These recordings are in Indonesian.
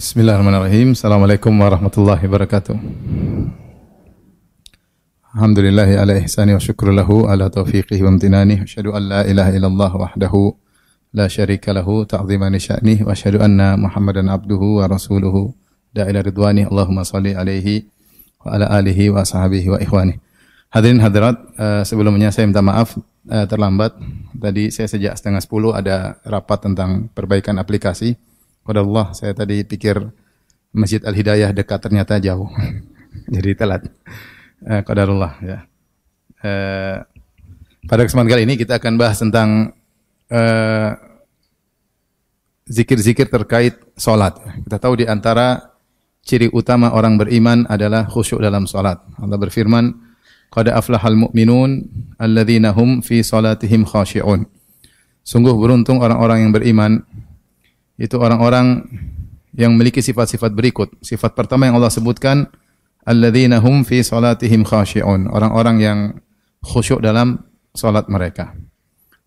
Bismillahirrahmanirrahim. Assalamualaikum warahmatullahi wabarakatuh. Alhamdulillahi ala ihsani wa syukru lahu ala taufiqihi wa amtinani. Asyhadu an la ilaha illallah wahdahu la syarika lahu ta'ziman li sya'nih wa asyhadu anna Muhammadan abduhu wa rasuluhu da'ila ridwani. Allahumma shalli alaihi wa ala alihi wa ashabihi wa ikhwani. Hadirin hadirat, sebelumnya saya minta maaf terlambat. Tadi saya sejak 9:30 ada rapat tentang perbaikan aplikasi. Qadarullah, saya tadi pikir Masjid Al-Hidayah dekat, ternyata jauh. Jadi telat. Qadarullah ya. Pada kesempatan kali ini kita akan bahas tentang zikir-zikir terkait salat. Kita tahu di antara ciri utama orang beriman adalah khusyuk dalam salat. Allah berfirman, "Qad aflahal mu'minun alladzina hum fi salatihim khashi'un." Sungguh beruntung orang-orang yang beriman, itu orang-orang yang memiliki sifat-sifat berikut. Sifat pertama yang Allah sebutkan, alladzina hum fi salatihim khashi'un, orang-orang yang khusyuk dalam salat mereka.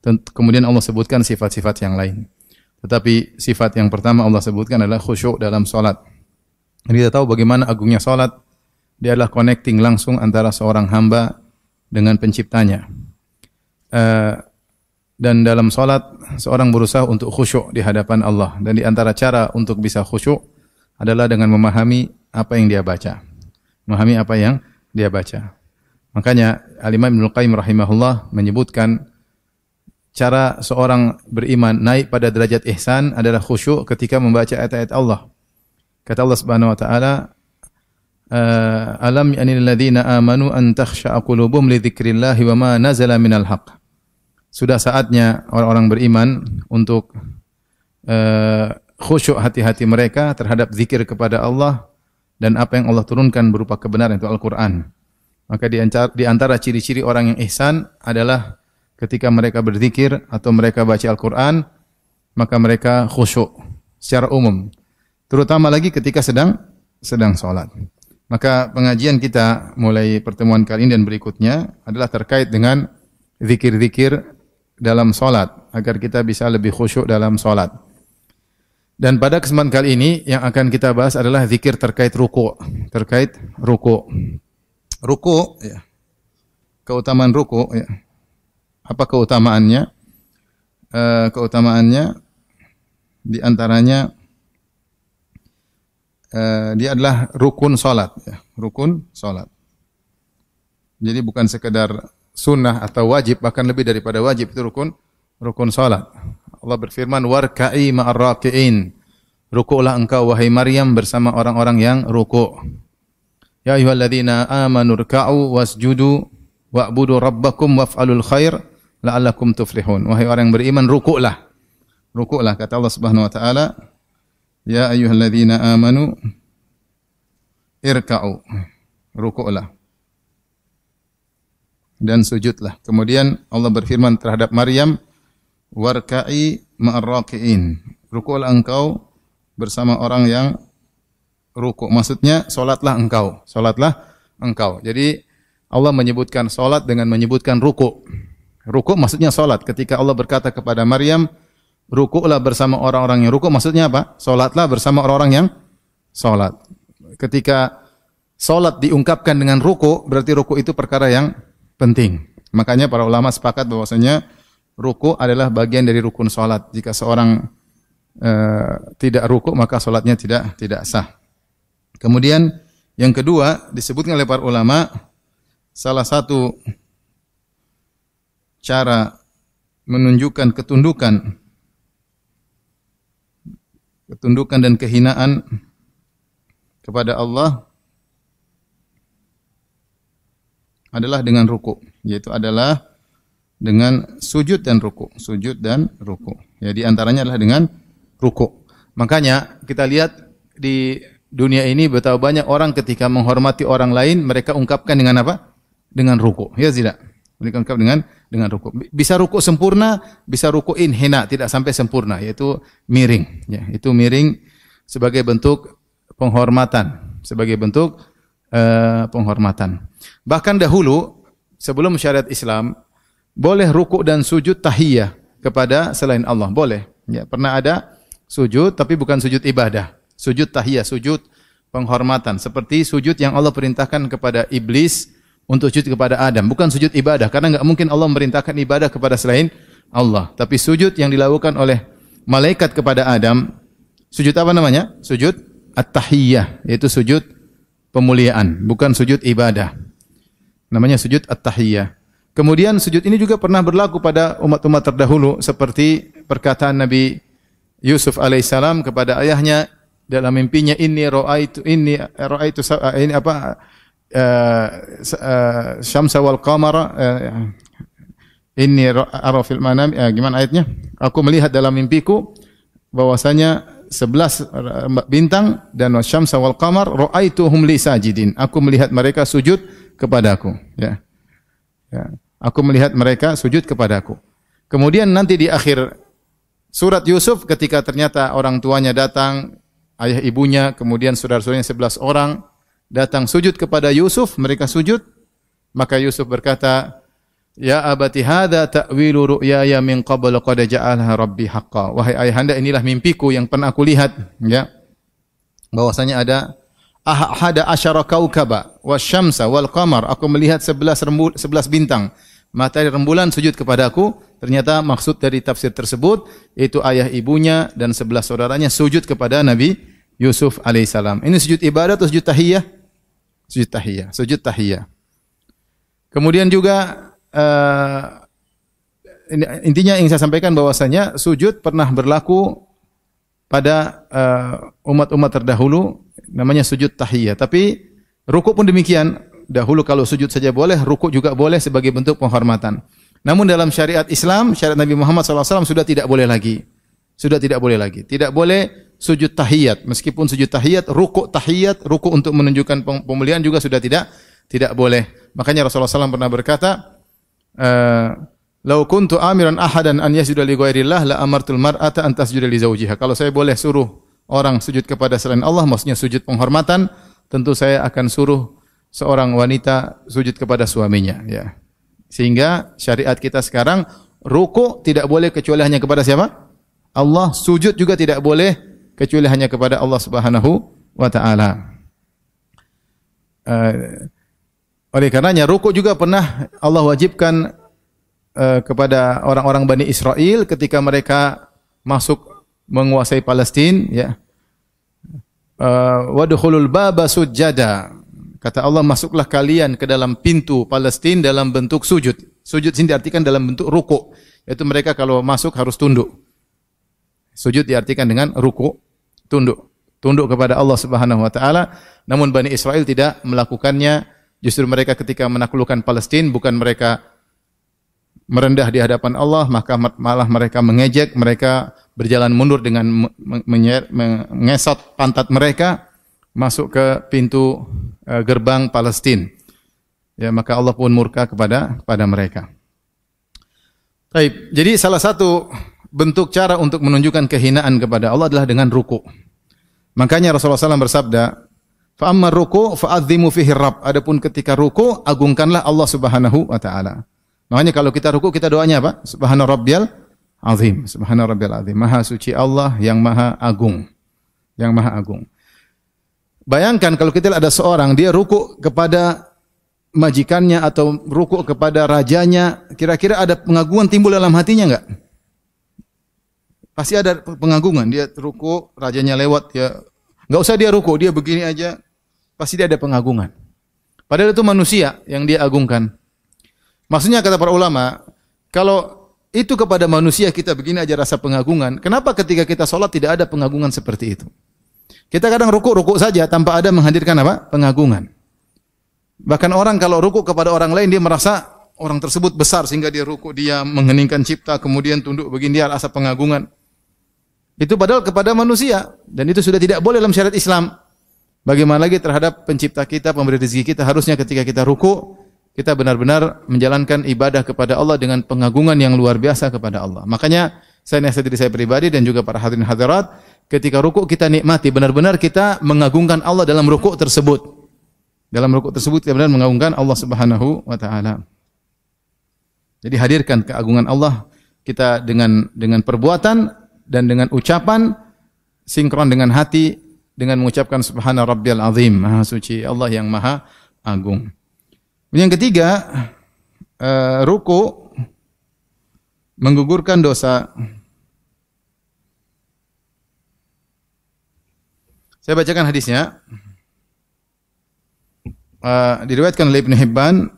Kemudian Allah sebutkan sifat-sifat yang lain. Tetapi sifat yang pertama Allah sebutkan adalah khusyuk dalam salat. Kita tahu bagaimana agungnya salat. Dia adalah connecting langsung antara seorang hamba dengan penciptanya. Dan dalam salat seorang berusaha untuk khusyuk di hadapan Allah, dan di antara cara untuk bisa khusyuk adalah dengan memahami apa yang dia baca. Memahami apa yang dia baca. Makanya Al-Imam Ibnu Qayyim rahimahullah menyebutkan cara seorang beriman naik pada derajat ihsan adalah khusyuk ketika membaca ayat-ayat Allah. Kata Allah Subhanahu wa taala, "Alam ya'nil ladzina amanu an takhsha'a qulubuhum li dzikrillah wa ma nazala minal haqq." Sudah saatnya orang-orang beriman untuk khusyuk hati-hati mereka terhadap zikir kepada Allah dan apa yang Allah turunkan berupa kebenaran, itu Al-Quran. Maka di antara ciri-ciri orang yang ihsan adalah ketika mereka berzikir atau mereka baca Al-Quran, maka mereka khusyuk secara umum. Terutama lagi ketika sedang sholat. Maka pengajian kita mulai pertemuan kali ini dan berikutnya adalah terkait dengan zikir-zikir dalam salat, agar kita bisa lebih khusyuk dalam salat. Dan pada kesempatan kali ini yang akan kita bahas adalah zikir terkait ruku', Ruku' ya. Keutamaan ruku' ya. Apa keutamaannya? Keutamaannya di antaranya dia adalah rukun salat ya, rukun salat. Jadi bukan sekedar sunnah atau wajib, bahkan lebih daripada wajib, itu rukun salat. Allah berfirman, "Warka'i ma'ar raki'in." Ruku'lah engkau wahai Maryam bersama orang-orang yang ruku'. Ya ayyuhalladzina amanu ruk'u wasjudu wa'budu rabbakum waf'alul khair la'allakum tuflihun. Wahai orang yang beriman, ruku'lah. Ruku'lah, kata Allah Subhanahu wa taala, ya ayyuhalladzina amanu irka'u. Ruku'lah dan sujudlah. Kemudian Allah berfirman terhadap Maryam, warka'i ma'ar raki'in. Ruku'lah engkau bersama orang yang ruku'. Maksudnya salatlah engkau. Jadi Allah menyebutkan salat dengan menyebutkan ruku'. Ruku' maksudnya salat. Ketika Allah berkata kepada Maryam, ruku'lah bersama orang-orang yang ruku', maksudnya apa? Salatlah bersama orang-orang yang salat. Ketika salat diungkapkan dengan ruku', berarti ruku' itu perkara yang penting. Makanya para ulama sepakat bahwasanya ruku' adalah bagian dari rukun salat. Jika seorang tidak ruku', maka salatnya tidak sah. Kemudian yang kedua disebutkan oleh para ulama, salah satu cara menunjukkan ketundukan dan kehinaan kepada Allah adalah dengan ruku', yaitu adalah dengan sujud dan ruku'. Ya, di antaranya adalah dengan ruku'. Makanya kita lihat di dunia ini betapa banyak orang ketika menghormati orang lain, mereka ungkapkan dengan apa? Dengan ruku'. Ya tidak? Mereka ungkap dengan ruku'. Bisa ruku' sempurna, bisa ruku'in hina, tidak sampai sempurna, yaitu miring. Ya, itu miring sebagai bentuk penghormatan, Bahkan dahulu sebelum syariat Islam boleh ruku' dan sujud tahiyah kepada selain Allah, boleh. Ya, pernah ada sujud tapi bukan sujud ibadah. Sujud tahiyah, sujud penghormatan. Seperti sujud yang Allah perintahkan kepada iblis untuk sujud kepada Adam. Bukan sujud ibadah, karena enggak mungkin Allah memerintahkan ibadah kepada selain Allah. Tapi sujud yang dilakukan oleh malaikat kepada Adam, sujud apa namanya? Sujud at-tahiyyah, yaitu sujud pemuliaan, bukan sujud ibadah. Namanya sujud at-tahiyyah. Kemudian sujud ini juga pernah berlaku pada umat-umat terdahulu, seperti perkataan Nabi Yusuf alaihissalam kepada ayahnya dalam mimpinya, ini syamsa wal qamara, inni ara fil manam, gimana ayatnya? Aku melihat dalam mimpiku bahwasanya 11 bintang dan wasyamsa wal qamar ra'aituhum li sajidin. Aku melihat mereka sujud kepadaku, ya. Ya. Aku melihat mereka sujud kepadaku. Kemudian nanti di akhir surat Yusuf, ketika ternyata orang tuanya datang, ayah ibunya, kemudian saudara-saudaranya 11 orang datang sujud kepada Yusuf, mereka sujud, maka Yusuf berkata, ya abati hadza ta'wilu ru'yaya min qabl qad ja'alaha rabbi haqqan. Wahai ayahanda, inilah mimpiku yang pernah aku lihat, ya. Bahwasanya ada ahada asyara kaukaba wasyamsa wal qamar. Aku melihat 11 bintang, matahari, rembulan sujud kepadaku. Ternyata maksud dari tafsir tersebut yaitu ayah ibunya dan 11 saudaranya sujud kepada Nabi Yusuf alaihissalam. Ini sujud ibadah atau sujud tahiyah? Sujud tahiyah, sujud tahiyah. Kemudian juga intinya yang saya sampaikan bahwasanya sujud pernah berlaku pada umat-umat terdahulu, namanya sujud tahiyah. Tapi rukuk pun demikian. Dahulu kalau sujud saja boleh, rukuk juga boleh sebagai bentuk penghormatan. Namun dalam syariat Islam, syariat Nabi Muhammad SAW sudah tidak boleh lagi. Sudah tidak boleh lagi. Tidak boleh sujud tahiyat. Meskipun sujud tahiyat, rukuk untuk menunjukkan pemuliaan juga sudah tidak boleh. Makanya Rasulullah SAW pernah berkata, "Lau kuntu amiran ahadan an yasjuda li ghairillah la amartul mar'ata an tasjuda li zawjiha." Kalau saya boleh suruh orang sujud kepada selain Allah, maksudnya sujud penghormatan, tentu saya akan suruh seorang wanita sujud kepada suaminya, ya. Sehingga syariat kita sekarang, rukuk tidak boleh kecuali hanya kepada siapa? Allah. Sujud juga tidak boleh kecuali hanya kepada Allah Subhanahu wa taala. Oleh karenanya rukuk juga pernah Allah wajibkan kepada orang-orang Bani Israel ketika mereka masuk menguasai Palestina, ya. Wadkhulul baba sujada. Kata Allah, masuklah kalian ke dalam pintu Palestina dalam bentuk sujud. Sujud sini diartikan dalam bentuk rukuk, yaitu mereka kalau masuk harus tunduk. Sujud diartikan dengan rukuk, tunduk. Tunduk kepada Allah Subhanahu wa taala. Namun Bani Israel tidak melakukannya. Justru mereka ketika menaklukkan Palestina, bukan mereka merendah di hadapan Allah, maka malah mereka mengejek, mereka berjalan mundur dengan mengesot pantat mereka masuk ke pintu gerbang Palestina. Ya, maka Allah pun murka kepada mereka. Baik, jadi salah satu bentuk cara untuk menunjukkan kehinaan kepada Allah adalah dengan ruku. Makanya Rasulullah SAW bersabda, fa amma ruku fa'azzimu fihi rabb. Adapun ketika ruku, agungkanlah Allah Subhanahu wa taala. Makanya kalau kita ruku, kita doanya apa? Subhana rabbiyal azim. Subhana rabbiyal azim. Maha suci Allah yang maha agung. Yang maha agung. Bayangkan kalau kita lihat ada seorang, dia ruku kepada majikannya atau ruku kepada rajanya, kira-kira ada pengagungan timbul dalam hatinya enggak? Pasti ada pengagungan. Dia ruku, rajanya lewat, ya enggak usah dia ruku, dia begini aja, pasti dia ada pengagungan. Padahal itu manusia yang dia agungkan. Maksudnya kata para ulama, kalau itu kepada manusia kita begini aja rasa pengagungan, kenapa ketika kita sholat tidak ada pengagungan seperti itu? Kita kadang ruku saja tanpa ada menghadirkan apa? Pengagungan. Bahkan orang kalau ruku kepada orang lain, dia merasa orang tersebut besar sehingga dia ruku, dia mengheningkan cipta, kemudian tunduk begini, dia rasa pengagungan. Itu padahal kepada manusia, dan itu sudah tidak boleh dalam syariat Islam. Bagaimana lagi terhadap pencipta kita, pemberi rezeki kita? Harusnya ketika kita ruku, kita benar-benar menjalankan ibadah kepada Allah dengan pengagungan yang luar biasa kepada Allah. Makanya saya nasihat diri saya pribadi dan juga para hadirin hadirat, ketika ruku kita nikmati, benar-benar kita mengagungkan Allah dalam ruku tersebut. Dalam ruku tersebut kita benar mengagungkan Allah Subhanahu wa taala. Jadi hadirkan keagungan Allah kita dengan perbuatan dan dengan ucapan, sinkron dengan hati, dengan mengucapkan subhana rabbiyal azim, maha suci Allah yang maha agung. Yang ketiga, ruku menggugurkan dosa. Saya bacakan hadisnya. Diriwayatkan oleh Ibnu Hibban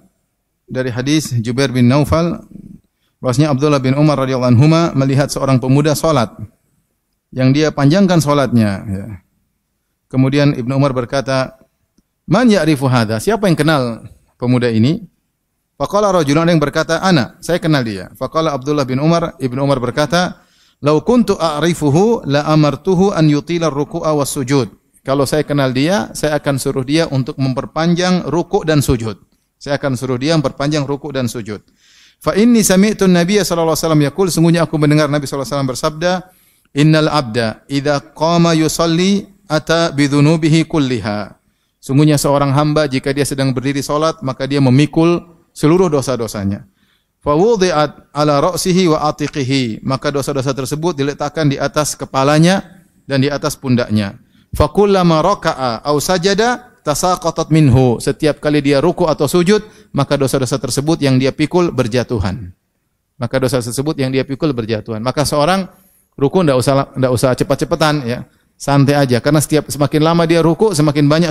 dari hadis Jubair bin Naufal bahwasanya Abdullah bin Umar radhiyallahu anhuma melihat seorang pemuda salat yang dia panjangkan salatnya, ya. Kemudian Ibnu Umar berkata, "Man ya'rifu hadza?" Siapa yang kenal pemuda ini? Faqala rajulun, ada yang berkata, "Ana," saya kenal dia. Faqala Abdullah bin Umar, Ibnu Umar berkata, "Lau kuntu a'rifuhu la amartuhu an yutila ar-ruku'a was sujud." Kalau saya kenal dia, saya akan suruh dia untuk memperpanjang rukuk dan sujud. Saya akan suruh dia memperpanjang rukuk dan sujud. Fa inni sami'tu an-nabiy sallallahu alaihi wasallam yaqul, sungguhnya aku mendengar Nabi sallallahu alaihi wasallam bersabda, "Innal abda idza qama yusalli ata bidzunubihi kulliha." Sungguhnya seorang hamba jika dia sedang berdiri salat, maka dia memikul seluruh dosa-dosanya. Fa wudi'at ala ra'sihi wa atiqihi, maka dosa-dosa tersebut diletakkan di atas kepalanya dan di atas pundaknya. Fa kullama raka'a aw sajada tasaqatat minhu, setiap kali dia ruku atau sujud, maka dosa-dosa tersebut yang dia pikul berjatuhan. Maka dosa tersebut yang dia pikul berjatuhan. Maka seorang ruku enggak usah cepat-cepatan, ya. Santai aja, karena semakin lama dia ruku, semakin banyak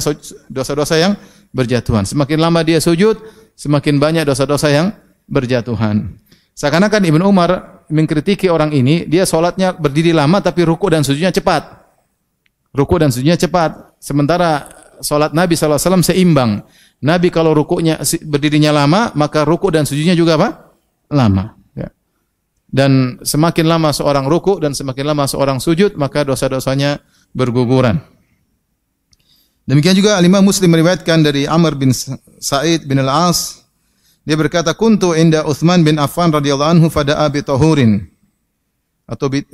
dosa-dosa yang berjatuhan. Semakin lama dia sujud, semakin banyak dosa-dosa yang berjatuhan. Seakan-akan Ibnu Umar mengkritiki orang ini, dia salatnya berdiri lama tapi ruku dan sujudnya cepat. Ruku dan sujudnya cepat. Sementara salat Nabi sallallahu alaihi wasallam seimbang. Nabi kalau rukuknya berdirinya lama, maka ruku dan sujudnya juga apa? Lama, ya. Dan semakin lama seorang ruku dan semakin lama seorang sujud, maka dosa-dosanya berguguran. Demikian juga Imam Muslim meriwayatkan dari Amr bin Sa'id bin Al-As, dia berkata, "Kuntu inda Utsman bin Affan radhiyallahu anhu fada'a bi tahurin." Atau bi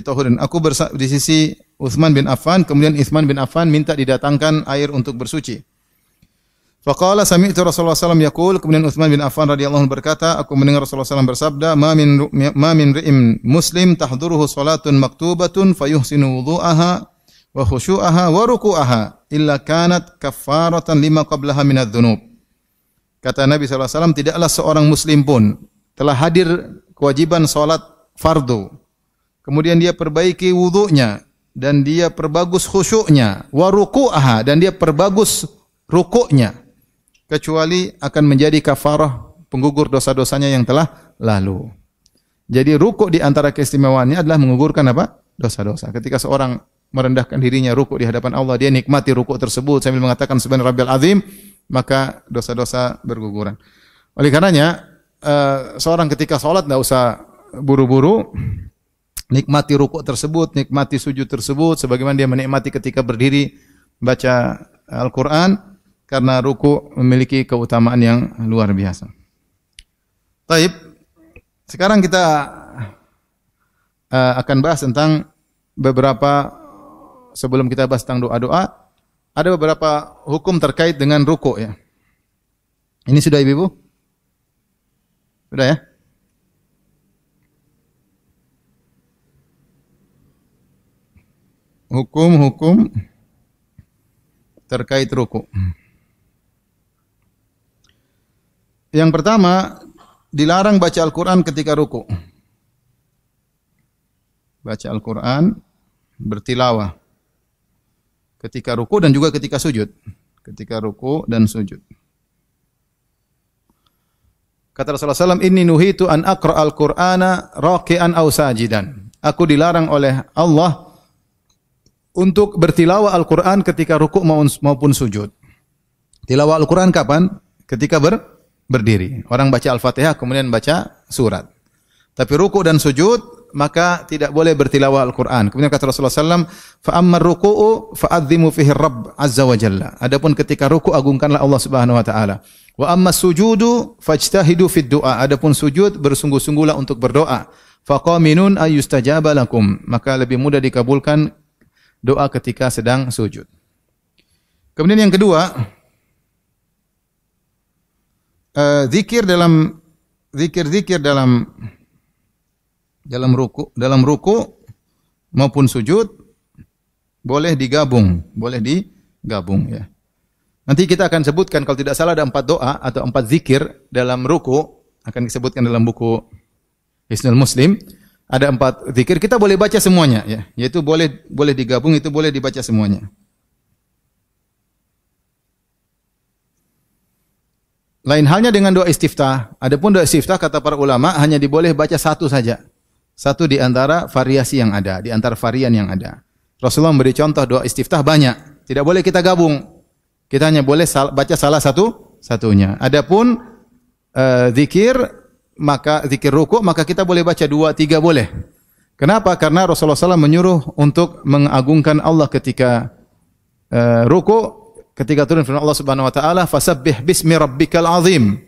tahurin. Aku di sisi Utsman bin Affan, kemudian Utsman bin Affan minta didatangkan air untuk bersuci. Faqala sami'tu Rasulullah sallallahu alaihi wasallam yaqul, kemudian Utsman bin Affan radhiyallahu anhu berkata, aku mendengar Rasulullah sallallahu alaihi wasallam bersabda, ma min ri'im muslim tahduruhu salatun maktubatun fayuhsinu wudu'aha wa khusyu'aha wa ruku'aha illa kanat kaffaratan lima qablaha minadz dzunub. Kata Nabi sallallahu alaihi wasallam, tidaklah seorang muslim pun telah hadir kewajiban salat fardu, kemudian dia perbaiki wudunya dan dia perbagus khusyuknya, wa ruku'aha, dan dia perbagus rukuknya, kecuali akan menjadi kafarah penggugur dosa-dosanya yang telah lalu. Jadi rukuk di antara keistimewaannya adalah menggugurkan apa? Dosa-dosa. Ketika seorang merendahkan dirinya rukuk di hadapan Allah, dia nikmati rukuk tersebut sambil mengatakan subhana rabbiyal azim, maka dosa-dosa berguguran. Oleh karenanya, seorang ketika salat tidak usah buru-buru, nikmati rukuk tersebut, nikmati sujud tersebut sebagaimana dia menikmati ketika berdiri baca Al-Qur'an, karena rukuk memiliki keutamaan yang luar biasa. Taib, sekarang kita akan bahas tentang beberapa, sebelum kita bahas tentang doa-doa, ada beberapa hukum terkait dengan rukuk, ya. Ini sudah Ibu? Sudah, ya? Hukum-hukum terkait ruku. Yang pertama, dilarang baca Al-Quran ketika ruku. Baca Al-Quran, bertilawah ketika ruku dan juga ketika sujud. Ketika ruku dan sujud. Kata Rasulullah SAW, "Inni nuhitu an aqra al-Qur'ana raki'an aw sajidan." Aku dilarang oleh Allah untuk bertilawah Al-Quran ketika rukuk maupun sujud. Tilawah Al-Quran kapan? Ketika berdiri. Orang baca Al-Fatihah kemudian baca surat. Tapi rukuk dan sujud maka tidak boleh bertilawah Al-Quran. Kemudian kata Rasulullah SAW, "Fa'ammar ruku'u fa'adzimu fihi Rabb azza wa jalla." Adapun ketika rukuk agungkanlah Allah Subhanahu wa taala. Wa amma sujudu fajtahidu fid du'a. Adapun sujud bersungguh-sungguhlah untuk berdoa. Faqaminun ayyustajaba lakum. Maka lebih mudah dikabulkan doa ketika sedang sujud. Kemudian yang kedua, zikir dalam ruku maupun sujud boleh digabung ya. Nanti kita akan sebutkan kalau tidak salah ada 4 doa atau 4 zikir dalam ruku, akan disebutkan dalam buku Hisnul Muslim. Ada 4 zikir, kita boleh baca semuanya ya, yaitu boleh digabung, itu boleh dibaca semuanya. Lain halnya dengan doa istiftah. Adapun doa istiftah kata para ulama hanya diboleh baca satu saja. Satu di antara variasi yang ada, di antara varian yang ada. Rasulullah memberi contoh doa istiftah banyak. Tidak boleh kita gabung. Kita hanya boleh baca salah satunya. Adapun zikir, maka zikir ruku, maka kita boleh baca 2, 3 boleh. Kenapa? Karena Rasulullah SAW menyuruh untuk mengagungkan Allah ketika ruku, ketika turun firman Allah Subhanahu wa taala, "Fasabbih bismi rabbikal azim."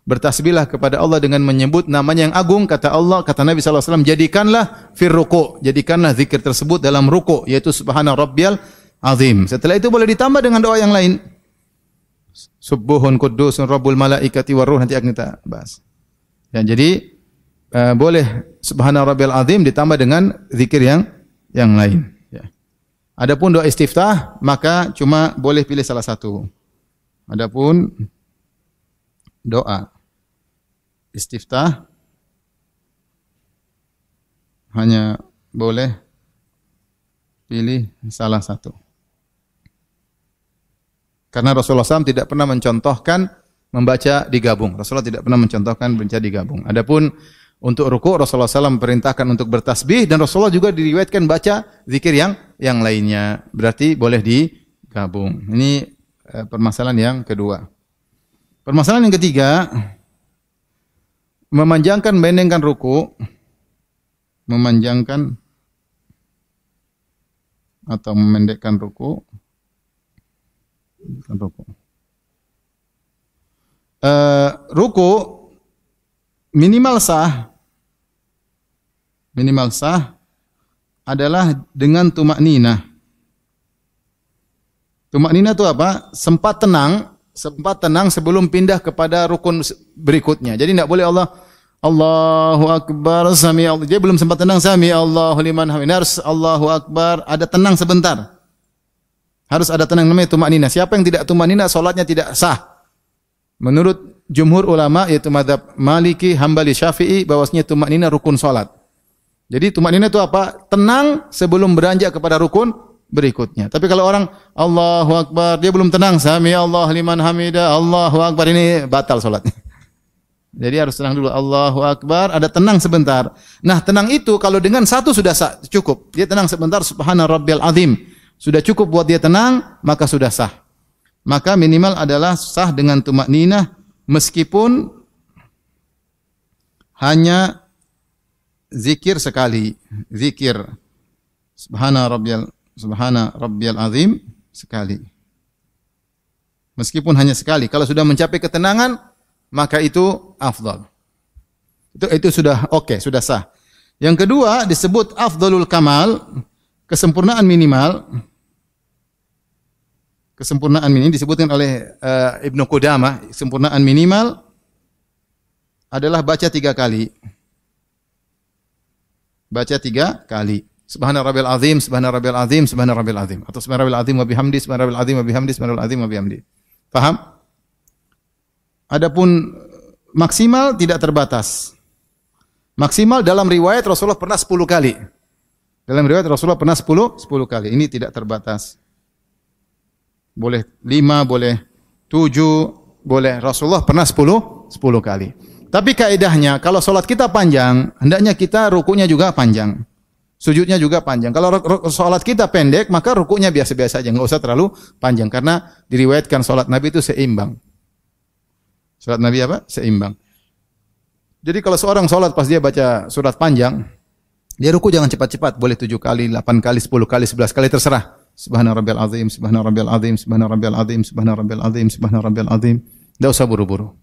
Bertasbihlah kepada Allah dengan menyebut namanya yang agung. Kata Allah, kata Nabi sallallahu alaihi wasallam, jadikanlah fir ruku', jadikanlah zikir tersebut dalam ruku', yaitu subhana rabbiyal azim. Setelah itu boleh ditambah dengan doa yang lain. Subuhun qudusun rabbul malaikati war ruh, nanti akan kita bahas. Ya, jadi boleh subhana rabbiyal azim ditambah dengan zikir yang lain. Ya. Adapun doa istiftah maka cuma boleh pilih salah satu. Adapun doa istiftah hanya boleh pilih salah satu. Karena Rasulullah SAW tidak pernah mencontohkan membaca digabung. Rasulullah tidak pernah mencontohkan membaca digabung. Adapun untuk ruku' Rasulullah SAW perintahkan untuk bertasbih, dan Rasulullah juga diriwayatkan baca zikir yang lainnya. Berarti boleh digabung. Ini permasalahan yang kedua. Permasalahan yang ketiga, memanjangkan memendekkan ruku', memanjangkan atau memendekkan ruku'. Ruku minimal sah adalah dengan tumak ninah. Tumak ninah itu apa? Sempat tenang sebelum pindah kepada rukun berikutnya. Jadi tidak boleh Allahu Akbar sami Allah. Dia belum sempat tenang sami Allahu liman hamidah. Harus Allahu Akbar, ada tenang sebentar. Harus ada tenang, namanya tumakninah. Siapa yang tidak tumakninah, salatnya tidak sah. Menurut jumhur ulama yaitu mazhab Maliki, Hambali, Syafi'i, bahwasanya tumakninah rukun salat. Jadi tumakninah itu apa? Tenang sebelum beranjak kepada rukun berikutnya. Tapi kalau orang Allahu Akbar, dia belum tenang, sami Allah liman hamidah, Allahu Akbar, ini batal salatnya. Jadi harus tenang dulu, Allahu Akbar, ada tenang sebentar. Nah, tenang itu kalau dengan satu sudah cukup. Dia tenang sebentar, subhana rabbiyal azim. Sudah cukup buat dia tenang, maka sudah sah. Maka minimal adalah sah dengan tumakninah meskipun hanya zikir sekali. Zikir subhana rabbiyal azim sekali. Meskipun hanya sekali. Kalau sudah mencapai ketenangan, maka itu afdal. Itu sudah oke, sudah sah. Yang kedua disebut afdalul kamal, kesempurnaan minimal. Kesempurnaan ini disebutkan oleh Ibnu Qudamah, kesempurnaan minimal adalah baca 3 kali. Baca 3 kali. Subhana rabbil azim, subhana rabbil azim, subhana rabbil azim. Atau subhana rabbil azim wa bihamdi, subhana rabbil azim wa bihamdi, subhana rabbil azim wa bihamdi. Paham? Adapun maksimal tidak terbatas. Maksimal dalam riwayat Rasulullah pernah 10 kali. Dalam riwayat Rasulullah pernah 10 kali. Ini tidak terbatas. Boleh 5, boleh 7, boleh. Rasulullah pernah 10 kali. Tapi kaidahnya kalau salat kita panjang, hendaknya kita rukunya juga panjang. Sujudnya juga panjang. Kalau salat kita pendek, maka rukunya biasa-biasa aja, enggak usah terlalu panjang karena diriwayatkan salat Nabi itu seimbang. Salat Nabi apa? Seimbang. Jadi kalau seorang salat pas dia baca surat panjang, dia ruku jangan cepat-cepat, boleh 7 kali, 8 kali, 10 kali, 11 kali terserah. Subhana rabbiyal azim, subhana rabbiyal azim, subhana rabbiyal azim, subhana rabbiyal azim, subhana rabbiyal azim. Enggak usah buru-buru.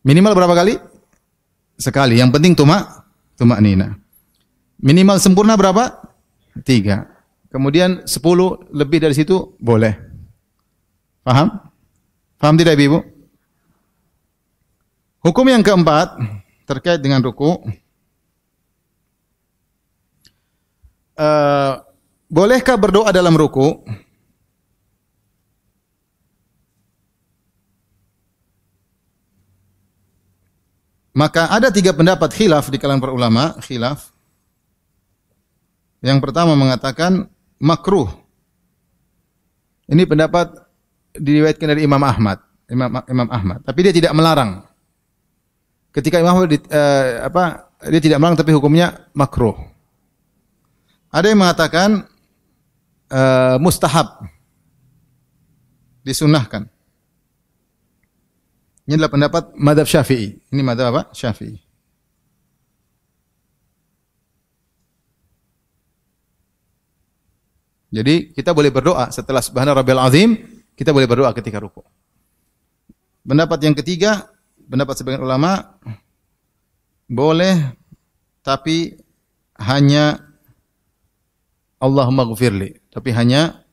Minimal berapa kali? Sekali. Yang penting tumakninah. Minimal sempurna berapa? 3. Kemudian 10 lebih dari situ boleh. Paham? Paham tidak Ibu? Hukum yang keempat terkait dengan ruku. bolehkah berdoa dalam ruku? Maka ada 3 pendapat khilaf di kalangan para ulama, khilaf. Yang pertama mengatakan makruh. Ini pendapat diriwayatkan dari Imam Ahmad, Imam Ahmad, tapi dia tidak melarang. Ketika Imam Ahmad dia tidak melarang tapi hukumnya makruh. Ada yang mengatakan mustahab, disunahkan. Ini adalah pendapat mazhab Syafi'i. Ini mazhab apa? Syafi'i. Jadi kita boleh berdoa setelah subhana rabbiyal azim, kita boleh berdoa ketika ruku. Pendapat yang ketiga, pendapat sebagian ulama, boleh tapi hanya Allahumma ghfirli, tapi hanya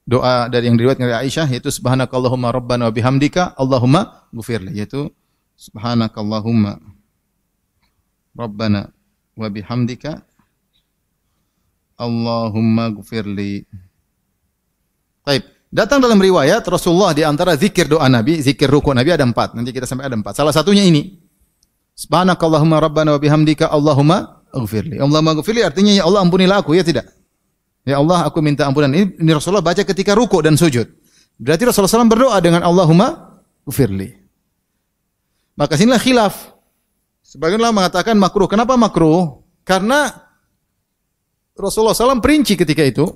doa dari yang diriwayatkan dari Aisyah, yaitu subhanakallahumma rabbana wa bihamdika Allahumma ghfirli, yaitu subhanakallahumma rabbana wa bihamdika Allahumma ghfirli. Baik, datang dalam riwayat Rasulullah di antara zikir doa Nabi, zikir ruku Nabi ada 4. Nanti kita sampai ada 4. Salah satunya ini. Subhanakallahumma rabbana wa bihamdika Allahumma ghfirli. Allahumma ghfirli artinya ya Allah ampunilah aku, ya tidak? Ya Allah aku minta ampunan. Ini Rasulullah baca ketika ruku dan sujud. Berarti Rasulullah SAW berdoa dengan Allahumma ghfirli. Maka sinilah khilaf. Sebagian ulama mengatakan makruh. Kenapa makruh? Karena Rasulullah SAW perinci ketika itu.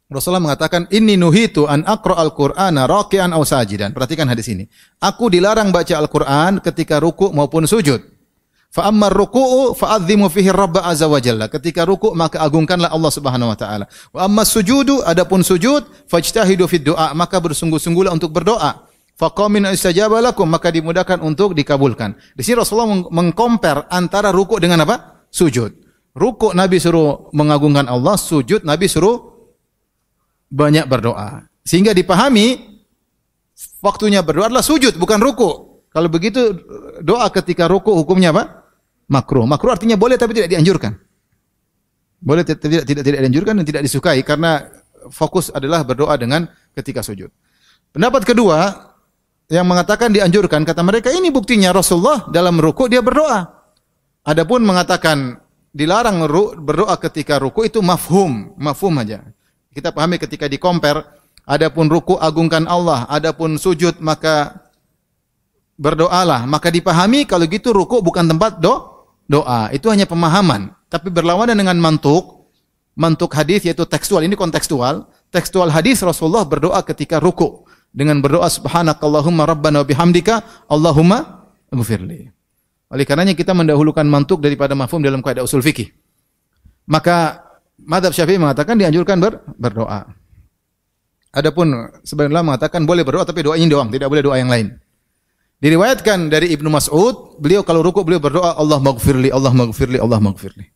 Rasulullah mengatakan, inni nuhitu an aqra'al Qur'ana raki'an aw sajidan. Perhatikan hadis ini. Aku dilarang baca Al-Qur'an ketika ruku' maupun sujud. Fa ammar ruku'u fa'azzimu fihi Rabb azza wa jalla. Ketika ruku' maka agungkanlah Allah Subhanahu wa taala. Wa ammas sujudu, adapun sujud, fajtahidu fid du'a, maka bersungguh-sungguhlah untuk berdoa. Faqamin istajaba lakum, maka dimudahkan untuk dikabulkan. Di sini Rasulullah mengcompare antara ruku' dengan apa? Sujud. Ruku' Nabi suruh mengagungkan Allah, sujud Nabi suruh banyak berdoa. Sehingga dipahami waktunya berdoa adalah sujud, bukan ruku'. Kalau begitu doa ketika ruku' hukumnya apa? Makruh. Makruh artinya boleh tapi tidak dianjurkan. Boleh tidak dianjurkan dan tidak disukai karena fokus adalah berdoa dengan ketika sujud. Pendapat kedua yang mengatakan dianjurkan, kata mereka ini buktinya Rasulullah dalam ruku' dia berdoa. Adapun mengatakan dilarang berdoa ketika ruku itu mafhum aja. Kita pahami ketika di-compare, adapun ruku agungkan Allah, adapun sujud maka berdoalah. Maka dipahami kalau gitu ruku bukan tempat doa. Itu hanya pemahaman, tapi berlawanan dengan mantuk hadis yaitu tekstual. Ini kontekstual. Tekstual hadis Rasulullah berdoa ketika ruku dengan berdoa subhanakallahumma rabbana wa bihamdika Allahumma ighfirli. Oleh karenanya kita mendahulukan mantuk daripada mafhum dalam kaidah usul fikih. Maka mazhab Syafi'i mengatakan dianjurkan berdoa. Adapun sebagian ulama mengatakan boleh berdoa tapi doa ini doang, tidak boleh doa yang lain. Diriwayatkan dari Ibnu Mas'ud, beliau kalau rukuk beliau berdoa Allah maghfirli, Allah maghfirli, Allah maghfirli.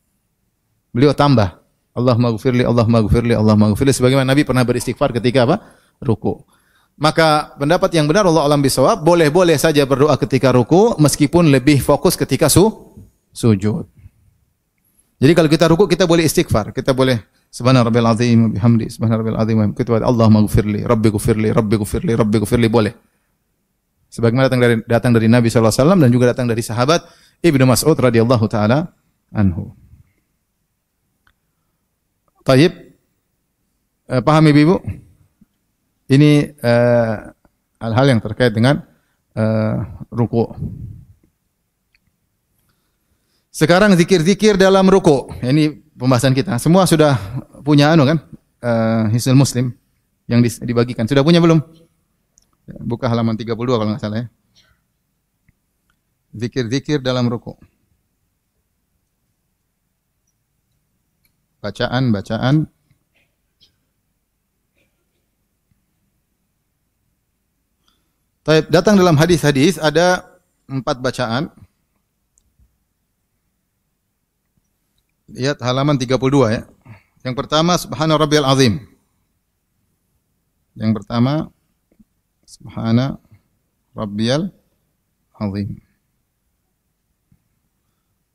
Beliau tambah Allah maghfirli, Allah maghfirli, Allah maghfirli sebagaimana Nabi pernah beristighfar ketika apa? Rukuk. Maka pendapat yang benar Allah alam bisawab, boleh-boleh saja berdoa ketika ruku meskipun lebih fokus ketika sujud. Jadi kalau kita ruku kita boleh istighfar, kita boleh subhana rabbil azim bihamdi subhana rabbil azim kita Allah maghfirli, rabbi ghfirli, rabbi ghfirli, rabbi ghfirli boleh. Sebagaimana datang dari Nabi sallallahu alaihi wasallam dan juga datang dari sahabat Ibnu Mas'ud radhiyallahu taala anhu. Baik. Paham Ibu? Ini hal-hal yang terkait dengan ruku. Sekarang zikir-zikir dalam ruku. Ini pembahasan kita. Semua sudah punya kan? Hisnul Muslim yang dibagikan. Sudah punya belum? Buka halaman 32 kalau enggak salah ya. Zikir-zikir dalam ruku. Bacaan. Datang dalam hadis-hadis ada 4 bacaan. Lihat halaman 32 ya. Yang pertama subhana rabbiyal azim. Yang pertama subhana rabbiyal azim.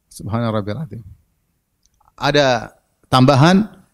Subhana rabbiyal azim. Ada tambahan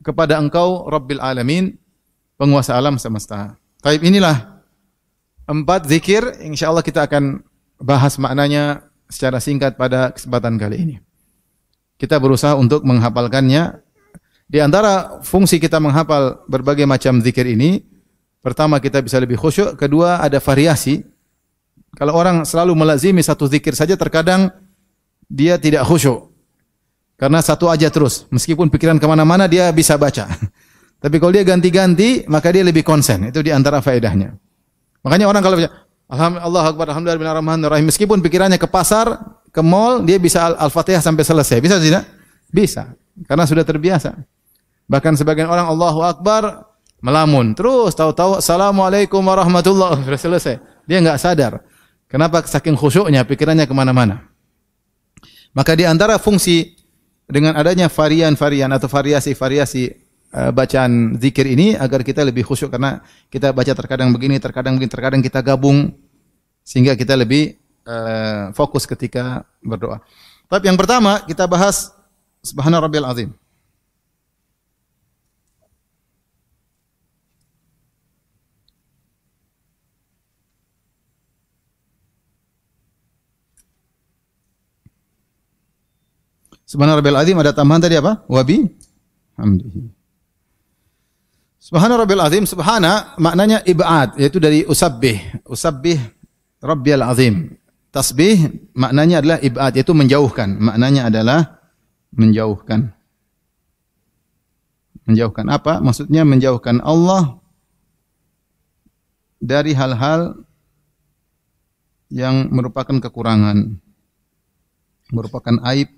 kepada Engkau Rabbil Alamin, penguasa alam semesta. Baik, inilah 4 zikir, insyaallah kita akan bahas maknanya secara singkat pada kesempatan kali ini. Kita berusaha untuk menghafalkannya. Di antara fungsi kita menghafal berbagai macam zikir ini, pertama kita bisa lebih khusyuk, kedua ada variasi. Kalau orang selalu melazimi satu zikir saja, terkadang dia tidak khusyuk. Karena satu aja terus, meskipun pikiran kemana-mana dia bisa baca. Tapi kalau dia ganti-ganti, maka dia lebih konsen. Itu di antara faedahnya. Makanya orang kalau baca, Alhamdulillah Akbar, Alhamdulillahirrahmanirrahim, meskipun pikirannya ke pasar, ke mall, dia bisa Al-Fatihah sampai selesai. Bisa tidak? Bisa. Karena sudah terbiasa. Bahkan sebagian orang Allahu Akbar melamun. Terus tahu-tahu Assalamualaikum warahmatullahi wabarakatuh. Sudah selesai. Dia enggak sadar. Kenapa? Saking khusyuknya pikirannya kemana-mana. Maka di antara fungsi dengan adanya varian-varian atau variasi-variasi bacaan zikir ini agar kita lebih khusyuk, karena kita baca terkadang begini, terkadang kita gabung sehingga kita lebih fokus ketika berdoa. Tapi yang pertama kita bahas Subhana Rabbiyal Azim. Subhana Rabbiyal Azim ada tambahan tadi apa? Wabi hamdihi. Subhana Rabbiyal Azim, subhana maknanya ib'ad, yaitu dari usabbih. Usabbih Rabbiyal Azim. Tasbih maknanya adalah ib'ad, yaitu menjauhkan. Maknanya adalah menjauhkan. Menjauhkan apa? Maksudnya menjauhkan Allah dari hal-hal yang merupakan kekurangan, merupakan aib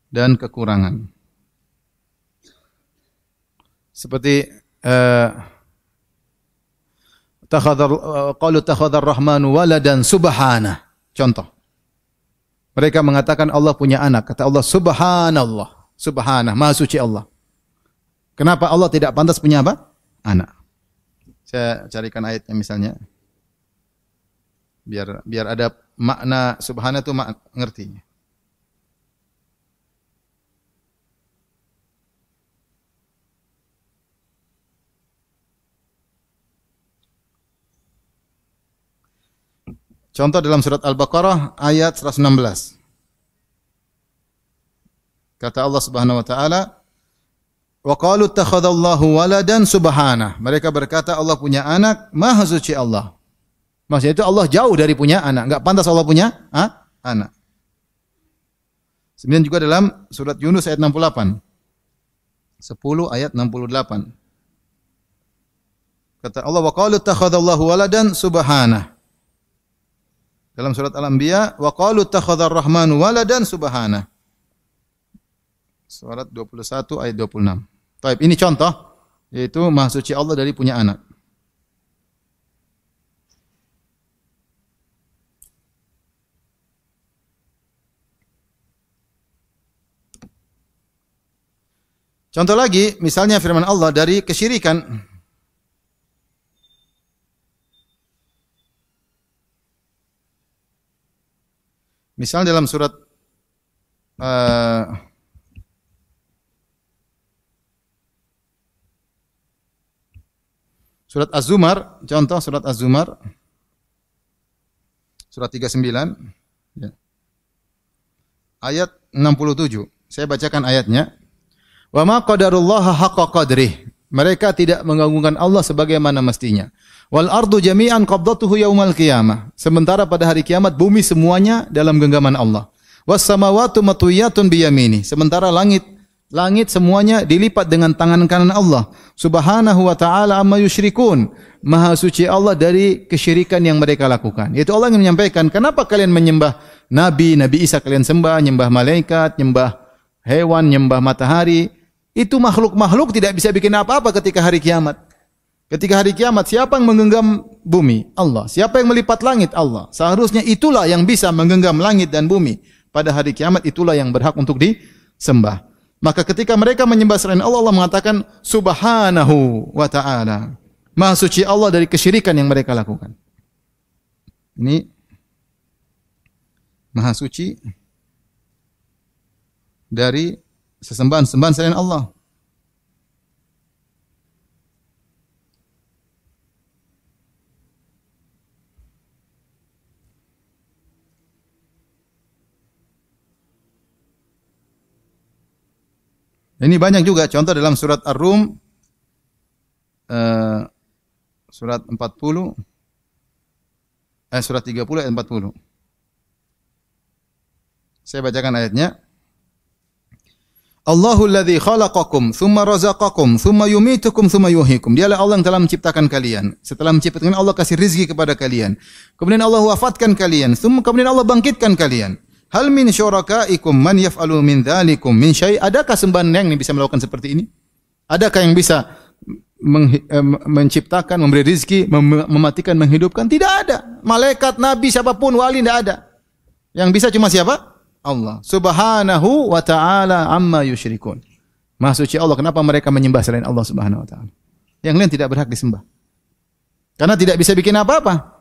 dan kekurangan. Seperti qalu takhadhar rahmanu waladan subhana. Contoh. Mereka mengatakan Allah punya anak. Kata Allah subhanallah. Subhanah, maha suci Allah. Kenapa Allah tidak pantas punya apa? Anak. Saya carikan ayatnya misalnya. Biar ada makna subhana itu ngerti. Contoh dalam surat Al-Baqarah ayat 116. Kata Allah Subhanahu wa taala, "Wa qalu ittakhadallahu waladan subhanah." Mereka berkata Allah punya anak, maha suci Allah. Maksudnya itu Allah jauh dari punya anak, enggak pantas Allah punya anak. Kemudian juga dalam surat Yunus ayat 68. 10 ayat 68. Kata Allah, "Wa qalu ittakhadallahu waladan subhanah." Dalam surat Al-Anbiya, wa qalu ittakhadhar rahmanu waladan subhana. Surat 21 ayat 26. Baik, ini contoh, yaitu maha suci Allah dari punya anak. Contoh lagi, misalnya firman Allah dari kesyirikan. Misal dalam surat surat Az-Zumar, contoh surat Az-Zumar surat 39 ya. Ayat 67. Saya bacakan ayatnya. Wa ma qadarullaha haqqa qadrih. Mereka tidak menggabungkan Allah sebagaimana mestinya. Wal ardu jami'an qabdatuhu yaumal qiyamah. Sementara pada hari kiamat bumi semuanya dalam genggaman Allah. Was samawati matwiyatun biyamini. Sementara langit semuanya dilipat dengan tangan kanan Allah. Subhanahu wa ta'ala amma yusyrikun. Maha suci Allah dari kesyirikan yang mereka lakukan. Yaitu Allah yang menyampaikan, kenapa kalian menyembah Nabi Isa kalian sembah, nyembah malaikat, nyembah hewan, nyembah matahari. Itu makhluk-makhluk tidak bisa bikin apa-apa ketika hari kiamat. Ketika hari kiamat, siapa yang menggenggam bumi? Allah. Siapa yang melipat langit? Allah. Seharusnya itulah yang bisa menggenggam langit dan bumi. Pada hari kiamat, itulah yang berhak untuk disembah. Maka ketika mereka menyembah selain Allah, Allah mengatakan, Subhanahu wa ta'ala. Maha suci Allah dari kesyirikan yang mereka lakukan. Ini maha suci dari sesembahan-sembahan selain Allah. Ini banyak juga contoh dalam surat Ar-Rum surat 40 surat 30 ayat 40. Saya bacakan ayatnya. Allahul ladzi khalaqakum tsumma razaqakum tsumma yumitukum tsumma yuhyikum. Dialah Allah yang telah menciptakan kalian. Setelah menciptakan Allah kasih rezeki kepada kalian. Kemudian Allah wafatkan kalian. Kemudian Allah bangkitkan kalian. Hal min syurakaikum man yaf'alu min dzalikum min syai'? Adakah sembahan yang bisa melakukan seperti ini? Adakah yang bisa menciptakan, memberi rezeki, mematikan, menghidupkan? Tidak ada. Malaikat, nabi, siapapun, wali tidak ada. Yang bisa cuma siapa? Allah Subhanahu wa ta'ala amma yusyrikun. Maha suci Allah, kenapa mereka menyembah selain Allah Subhanahu wa ta'ala? Yang lain tidak berhak disembah. Karena tidak bisa bikin apa-apa.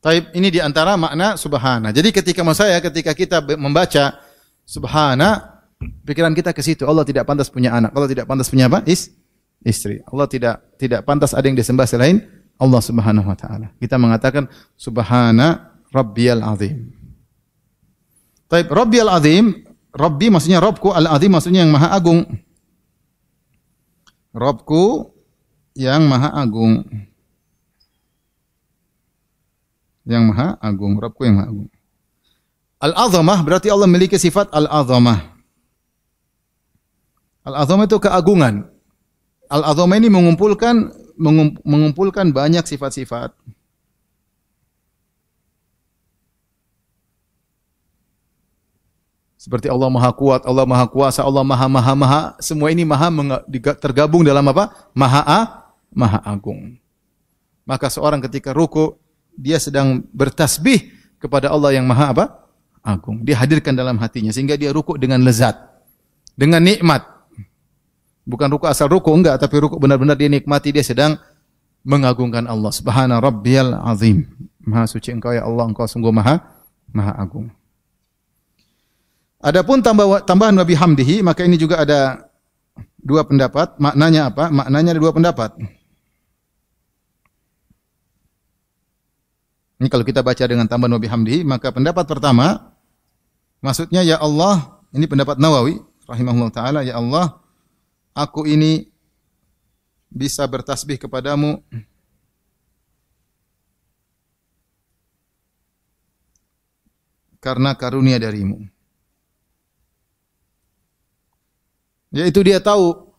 Taib, ini diantara makna subhana. Jadi ketika kita membaca subhana, pikiran kita ke situ. Allah tidak pantas punya anak. Allah tidak pantas punya apa? Istri. Allah tidak pantas ada yang disembah selain Allah Subhanahu wa taala. Kita mengatakan subhana rabbiyal azim. Taib, rabbiyal azim, Rabbi maksudnya Rabbku, al-azim maksudnya yang maha agung. Rabbku yang maha agung. Yang maha agung, Rabbku yang maha agung. Al-azamah berarti Allah memiliki sifat al-azamah. Al-azamah itu keagungan. Al-azamah ini mengumpulkan banyak sifat-sifat. Seperti Allah Maha Kuat, Allah Maha Kuasa, Allah Maha, semua ini tergabung dalam apa? Maha Agung. Maka seorang ketika ruku, dia sedang bertasbih kepada Allah yang maha apa? Agung. Dia hadirkan dalam hatinya sehingga dia rukuk dengan lezat, dengan nikmat. Bukan rukuk asal rukuk, enggak, tapi rukuk benar-benar dia nikmati, dia sedang mengagungkan Allah. Subhana rabbiyal azim. Maha suci engkau ya Allah, engkau sungguh maha agung. Adapun tambahan wa bihamdihi, maka ini juga ada dua pendapat. Maknanya apa? Maknanya ada dua pendapat. Ini kalau kita baca dengan tambahan wa bihamdihi, maka pendapat pertama maksudnya ya Allah, ini pendapat Nawawi rahimahullah taala, ya Allah, aku ini bisa bertasbih kepadamu karena karunia darimu. Yaitu dia tahu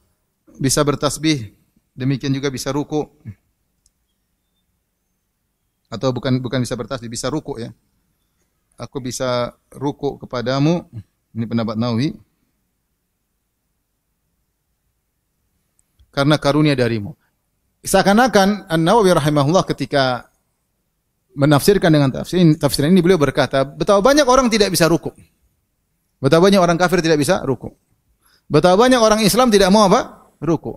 bisa bertasbih, demikian juga bisa ruku. Atau bukan bisa bertasbih, bisa ruku ya. Aku bisa ruku kepadamu, ini pendapat Nawawi, karena karunia darimu. Seakan-akan An-Nawawi rahimahullah ketika menafsirkan dengan tafsiran ini, beliau berkata, betapa banyak orang tidak bisa ruku. Betapa banyak orang kafir tidak bisa ruku. Betapa banyak orang Islam tidak mau apa? Ruku.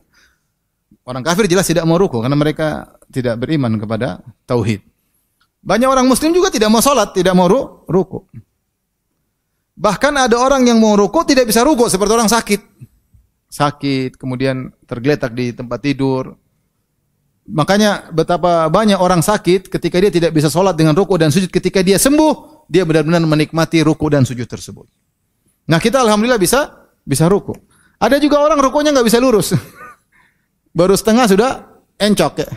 Orang kafir jelas tidak mau ruku karena mereka tidak beriman kepada tauhid. Banyak orang muslim juga tidak mau salat, tidak mau ruku. Bahkan ada orang yang mau ruku tidak bisa ruku, seperti orang sakit. Sakit, kemudian tergeletak di tempat tidur. Makanya betapa banyak orang sakit ketika dia tidak bisa salat dengan ruku dan sujud, ketika dia sembuh, dia benar-benar menikmati ruku dan sujud tersebut. Nah, kita alhamdulillah bisa ruku. Ada juga orang rukunya enggak bisa lurus. Baru setengah sudah encok ya.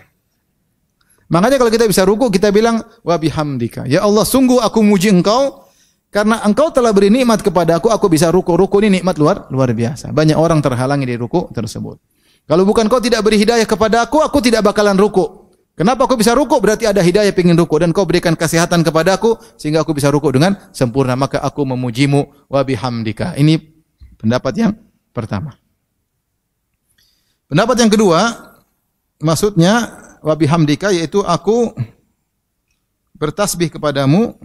Makanya kalau kita bisa ruku, kita bilang wa bihamdika. Ya Allah, sungguh aku muji engkau karena engkau telah beri nikmat kepada aku bisa ruku. Ruku ini nikmat luar biasa. Banyak orang terhalangi dari ruku tersebut. Kalau bukan kau tidak beri hidayah kepada aku tidak bakalan ruku. Kenapa aku bisa ruku? Berarti ada hidayah pengin ruku dan kau berikan kesehatan kepada aku sehingga aku bisa ruku dengan sempurna. Maka aku memujimu wa bihamdika. Ini pendapat yang pertama. Pendapat yang kedua, maksudnya wa bihamdika, yaitu aku bertasbih kepadamu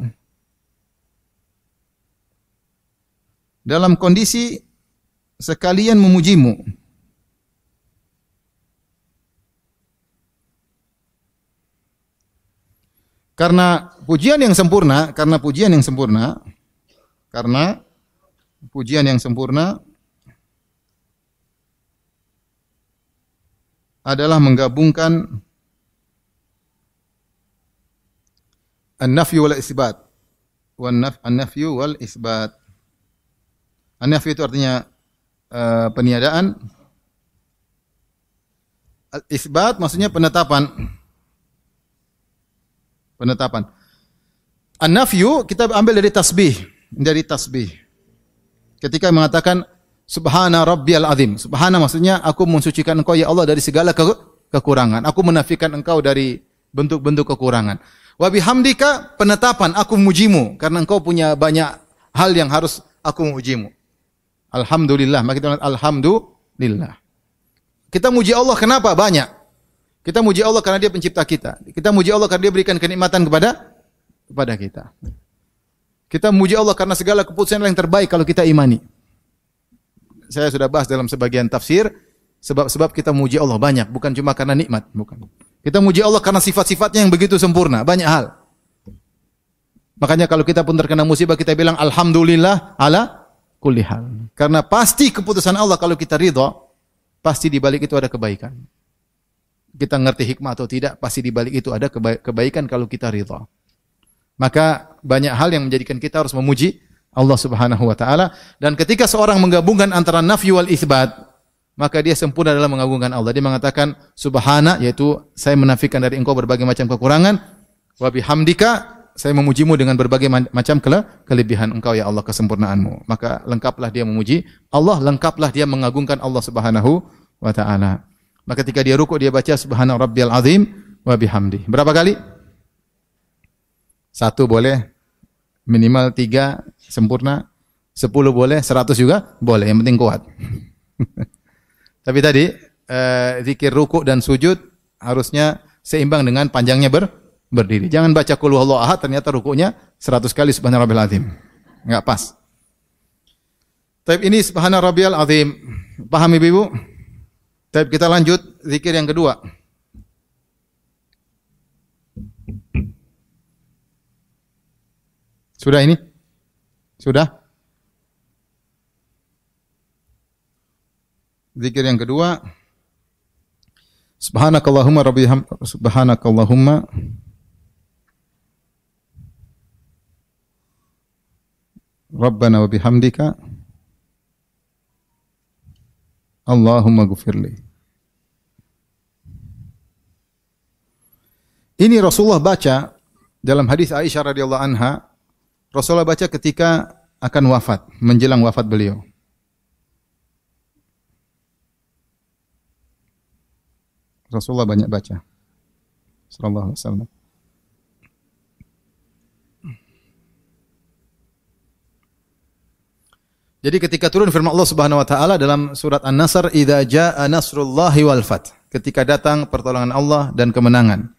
dalam kondisi sekalian memujimu. Karena pujian yang sempurna, Karena pujian yang sempurna adalah menggabungkan an-nafyu wal isbat. An-nafyu wal isbat. An-nafyu itu artinya peniadaan. Isbat maksudnya penetapan. Penetapan. An-nafyu kita ambil dari tasbih, Ketika mengatakan subhana rabbiyal azim. Subhana maksudnya aku mensucikan Engkau ya Allah dari segala kekurangan. Aku menafikan Engkau dari bentuk-bentuk kekurangan. Wa bihamdika penetapan aku memujimu karena Engkau punya banyak hal yang harus aku memujimu. Alhamdulillah. Maka kita alhamdulillah. Kita muji Allah kenapa? Banyak. Kita muji Allah karena Dia pencipta kita. Kita muji Allah karena Dia berikan kenikmatan kepada kita. Kita muji Allah karena segala keputusan yang terbaik kalau kita imani. Saya sudah bahas dalam sebagian tafsir, sebab kita muji Allah banyak, bukan cuma karena nikmat, bukan. Kita muji Allah karena sifat-sifatnya yang begitu sempurna, banyak hal. Makanya kalau kita pun terkena musibah, kita bilang alhamdulillah ala kulli hal. Karena pasti keputusan Allah kalau kita ridha, pasti di balik itu ada kebaikan. Kita ngerti hikmah atau tidak, pasti di balik itu ada kebaikan kalau kita ridha. Maka banyak hal yang menjadikan kita harus memuji Allah Subhanahu wa taala, dan ketika seorang menggabungkan antara nafyu wal itsbat, maka dia sempurna dalam mengagungkan Allah. Dia mengatakan subhana, yaitu saya menafikan dari Engkau berbagai macam kekurangan, wa bihamdika, saya memujimu dengan berbagai macam kelebihan Engkau ya Allah, kesempurnaanmu. Maka lengkaplah dia memuji Allah, lengkaplah dia mengagungkan Allah Subhanahu wa taala. Maka ketika dia rukuk dia baca subhana rabbiyal azim wa bihamdi. Berapa kali? 1 boleh, minimal 3 sempurna, 10 boleh, 100 juga boleh, yang penting kuat. Tapi tadi zikir rukuk dan sujud harusnya seimbang dengan panjangnya berdiri. Jangan baca qul huwallahu ahad ternyata rukuknya 100 kali subhana rabbiyal azim. Enggak pas. Tapi ini subhana rabbiyal azim. Paham Ibu? Tapi kita lanjut zikir yang kedua. Sudah ini? Sudah? Zikir yang kedua. Subhanakallahumma subhanakallahumma Rabbana wa bihamdika Allahumma ghfirli. Ini Rasulullah baca dalam hadis Aisyah radhiyallahu anha. Rasulullah baca ketika akan wafat, menjelang wafat beliau. Rasulullah banyak baca. Sallallahu alaihi wasallam. Jadi ketika turun firman Allah Subhanahu wa taala dalam surat An-Nasr, "Idza jaa nasrullahi wal fath." Ketika datang pertolongan Allah dan kemenangan.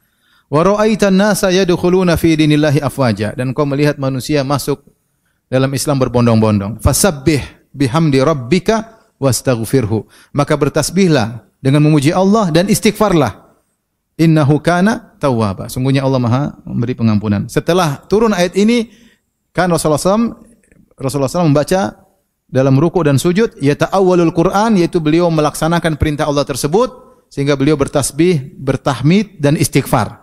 Wa ra'aitan nasa yadkhuluna fi dinillahi afwaja, dan kau melihat manusia masuk dalam Islam berbondong-bondong. Fasabbih bihamdi rabbika wastaghfirhu. Maka bertasbihlah dengan memuji Allah dan istighfarlah. Innahu kana tawwaba. Sungguhnya Allah Maha memberi pengampunan. Setelah turun ayat ini, kan Rasulullah SAW membaca dalam ruku dan sujud yata'awwalul Quran, yaitu beliau melaksanakan perintah Allah tersebut sehingga beliau bertasbih, bertahmid dan istighfar.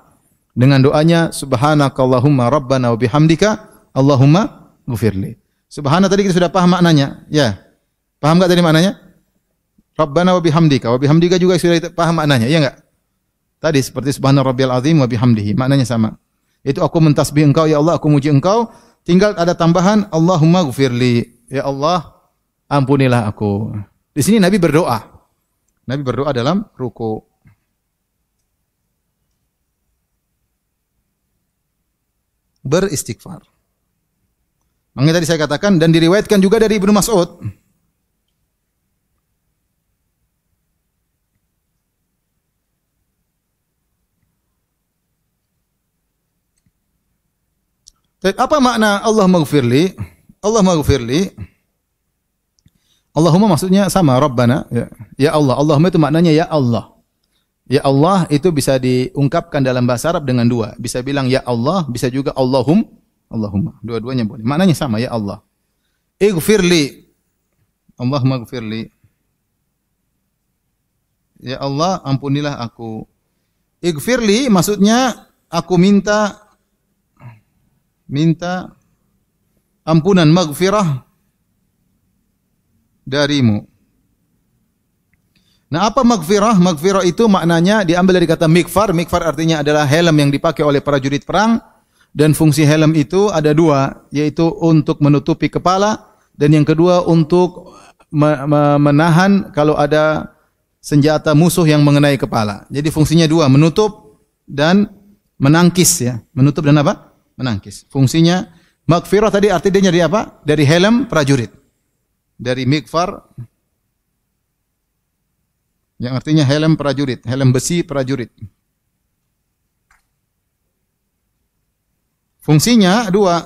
Dengan doanya subhanakallahumma rabbana wa bihamdika Allahumma ghfirli. Subhana tadi kita sudah paham maknanya, ya. Paham enggak tadi maknanya? Rabbana wa bihamdika juga sudah paham maknanya, ya enggak? Tadi seperti subhana rabbiyal azim wa bihamdihi, maknanya sama. Itu aku mentasbih Engkau ya Allah, aku muji Engkau, tinggal ada tambahan Allahumma ghfirli. Ya Allah, ampunilah aku. Di sini Nabi berdoa. Nabi berdoa dalam ruku. Beristighfar. Makanya tadi saya katakan dan diriwayatkan juga dari Ibnu Mas'ud. Apa makna Allah maghfirli? Allah maghfirli. Allahumma maksudnya sama Rabbana, ya. Ya Allah. Allahumma itu maknanya ya Allah. Ya Allah itu bisa diungkapkan dalam bahasa Arab dengan dua. Bisa bilang ya Allah, bisa juga Allahumma. Dua-duanya boleh. Maknanya sama, ya Allah. Ighfirli. Allahumma ighfirli. Ya Allah, ampunilah aku. Ighfirli maksudnya aku minta ampunan, maghfirah darimu. Nah, apa maghfirah? Maghfirah itu maknanya diambil dari kata mikfar. Mikfar artinya adalah helm yang dipakai oleh prajurit perang, dan fungsi helm itu ada dua, yaitu untuk menutupi kepala dan yang kedua untuk menahan kalau ada senjata musuh yang mengenai kepala. Jadi fungsinya dua, menutup dan menangkis ya. Menutup dan apa? Menangkis. Fungsinya maghfirah tadi artinya dari apa? Dari helm prajurit. Dari mikfar yang artinya helm prajurit, helm besi prajurit. Fungsinya dua.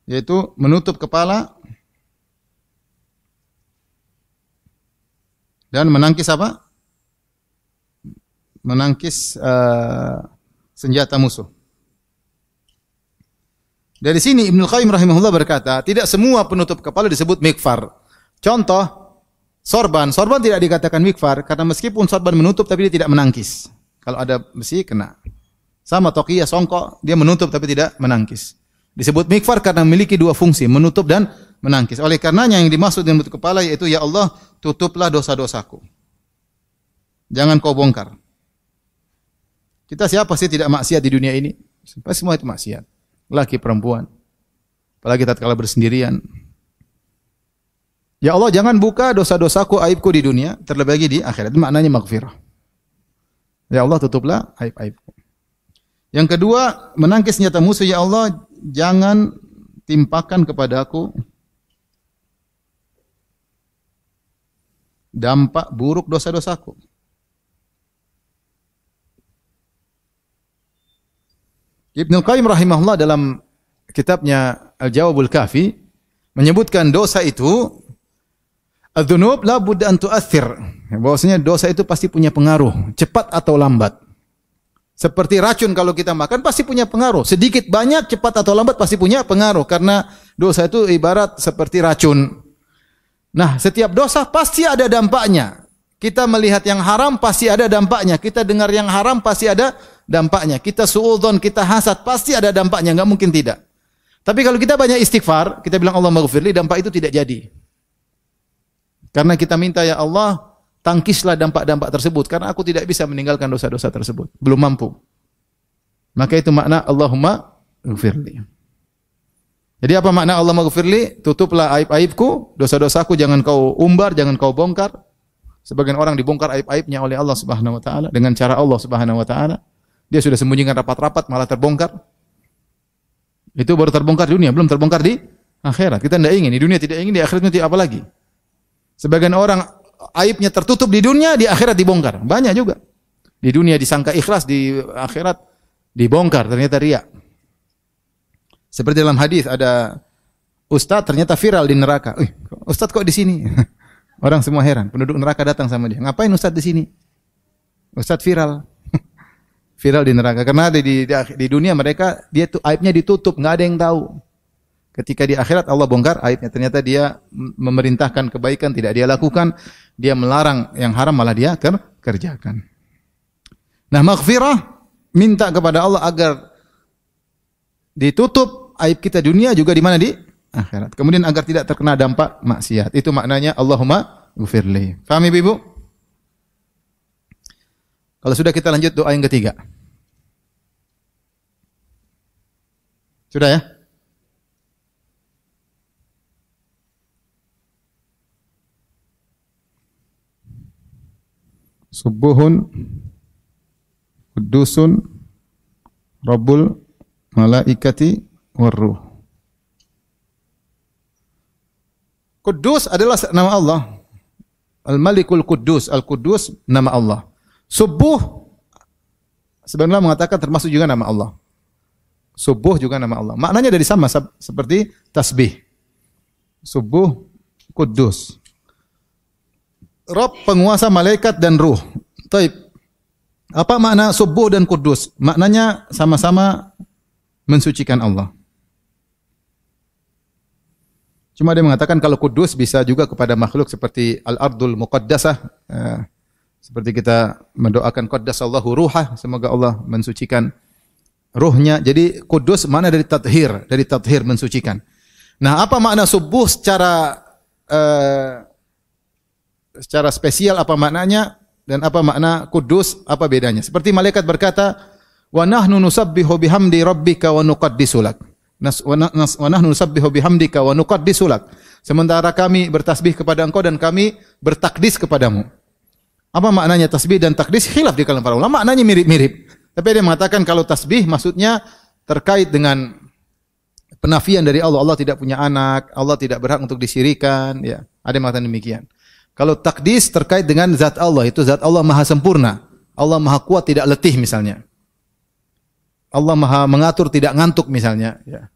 Yaitu menutup kepala dan menangkis apa? Menangkis senjata musuh. Dari sini Ibnu Qayyim rahimahullah berkata, tidak semua penutup kepala disebut mikfar. Contoh, sorban. Sorban tidak dikatakan mikfar karena meskipun sorban menutup tapi dia tidak menangkis. Kalau ada besi kena. Sama toqiyah, songkok, dia menutup tapi tidak menangkis. Disebut mikfar karena memiliki dua fungsi, menutup dan menangkis. Oleh karenanya yang dimaksud dengan menutup kepala yaitu ya Allah, tutuplah dosa-dosaku. Jangan kau bongkar. Kita siapa sih tidak maksiat di dunia ini? Semua itu maksiat. Laki perempuan. Apalagi tatkala bersendirian. Ya Allah, jangan buka dosa-dosaku, aibku di dunia, terlebih lagi di akhirat. Itu maknanya maghfirah. Ya Allah, tutuplah aib-aibku. Yang kedua, menangkis senjata musuh. Ya Allah, jangan timpakan kepadaku dampak buruk dosa-dosaku. Ibnu Qayyim rahimahullah dalam kitabnya Al-Jawabul Kafi menyebutkan dosa itu adzunub la budda an tu'athir. Bahwasanya dosa itu pasti punya pengaruh, cepat atau lambat. Seperti racun kalau kita makan pasti punya pengaruh. Sedikit banyak, cepat atau lambat pasti punya pengaruh. Karena dosa itu ibarat seperti racun. Nah, setiap dosa pasti ada dampaknya. Kita melihat yang haram pasti ada dampaknya. Kita dengar yang haram pasti ada dampaknya. Kita suudzon, kita hasad pasti ada dampaknya. Enggak mungkin tidak. Tapi kalau kita banyak istighfar, kita bilang Allah maghfirli, dampak itu tidak jadi. Karena kita minta ya Allah, tangkislah dampak-dampak tersebut karena aku tidak bisa meninggalkan dosa-dosa tersebut, belum mampu. Maka itu makna Allahumma ighfirli. Jadi apa makna Allahumma ighfirli? Tutuplah aib-aibku, dosa-dosaku jangan kau umbar, jangan kau bongkar. Sebagian orang dibongkar aib-aibnya oleh Allah Subhanahu wa taala dengan cara Allah Subhanahu wa taala. Dia sudah sembunyikan rapat-rapat malah terbongkar. Itu baru terbongkar di dunia, belum terbongkar di akhirat. Kita tidak ingin, di dunia tidak ingin, di akhirat nanti apa lagi? Sebagian orang aibnya tertutup di dunia, di akhirat dibongkar. Banyak juga. Di dunia disangka ikhlas, di akhirat dibongkar, ternyata riya. Seperti dalam hadis ada ustaz ternyata viral di neraka. Ustaz kok di sini? Orang semua heran. Penduduk neraka datang sama dia. Ngapain ustaz di sini? Ustaz viral. Viral di neraka. Karena di dunia mereka dia tuh aibnya ditutup, nggak ada yang tahu. Ketika di akhirat Allah bongkar aibnya. Ternyata dia memerintahkan kebaikan tidak dia lakukan, dia melarang yang haram malah dia kerjakan. Nah, maghfirah minta kepada Allah agar ditutup aib kita dunia juga di mana di akhirat. Kemudian agar tidak terkena dampak maksiat. Itu maknanya Allahumma ighfirli. Paham Ibu? Kalau sudah kita lanjut doa yang ketiga. Sudah ya? Subuhun Qudusun Rabbul Malaikati Warruh. Kudus adalah nama Allah. Al-Malikul Quddus, Al-Quddus nama Allah. Subuh sebenarnya mengatakan termasuk juga nama Allah. Subuh juga nama Allah. Maknanya dari sama seperti tasbih. Subuh Quddus. Rabb penguasa malaikat dan ruh. Taib. Apa makna subuh dan kudus? Maknanya sama-sama mensucikan Allah. Cuma dia mengatakan kalau kudus bisa juga kepada makhluk seperti al-ardul muqaddasah. Seperti kita mendoakan qaddasallahu ruhah, semoga Allah mensucikan ruhnya. Jadi kudus mana dari tathhir mensucikan. Nah, apa makna subuh secara spesial, apa maknanya, dan apa makna kudus, apa bedanya? Seperti malaikat berkata, wa nahnu nusabbihu bihamdi rabbika wa nuqaddisu lak. Wa nahnu nusabbihu bihamdika wa nuqaddisu lak. Sementara kami bertasbih kepada Engkau dan kami bertakdis kepadamu. Apa maknanya tasbih dan takdis? Khilaf di kalangan para ulama, maknanya mirip-mirip. Tapi dia mengatakan kalau tasbih maksudnya terkait dengan penafian dari Allah. Allah tidak punya anak, Allah tidak berhak untuk disyirikan, ya. Ada yang mengatakan demikian. Kalau takdis terkait dengan zat Allah, itu zat Allah maha sempurna. Allah maha kuat, tidak letih misalnya. Allah maha mengatur, tidak ngantuk misalnya, ya.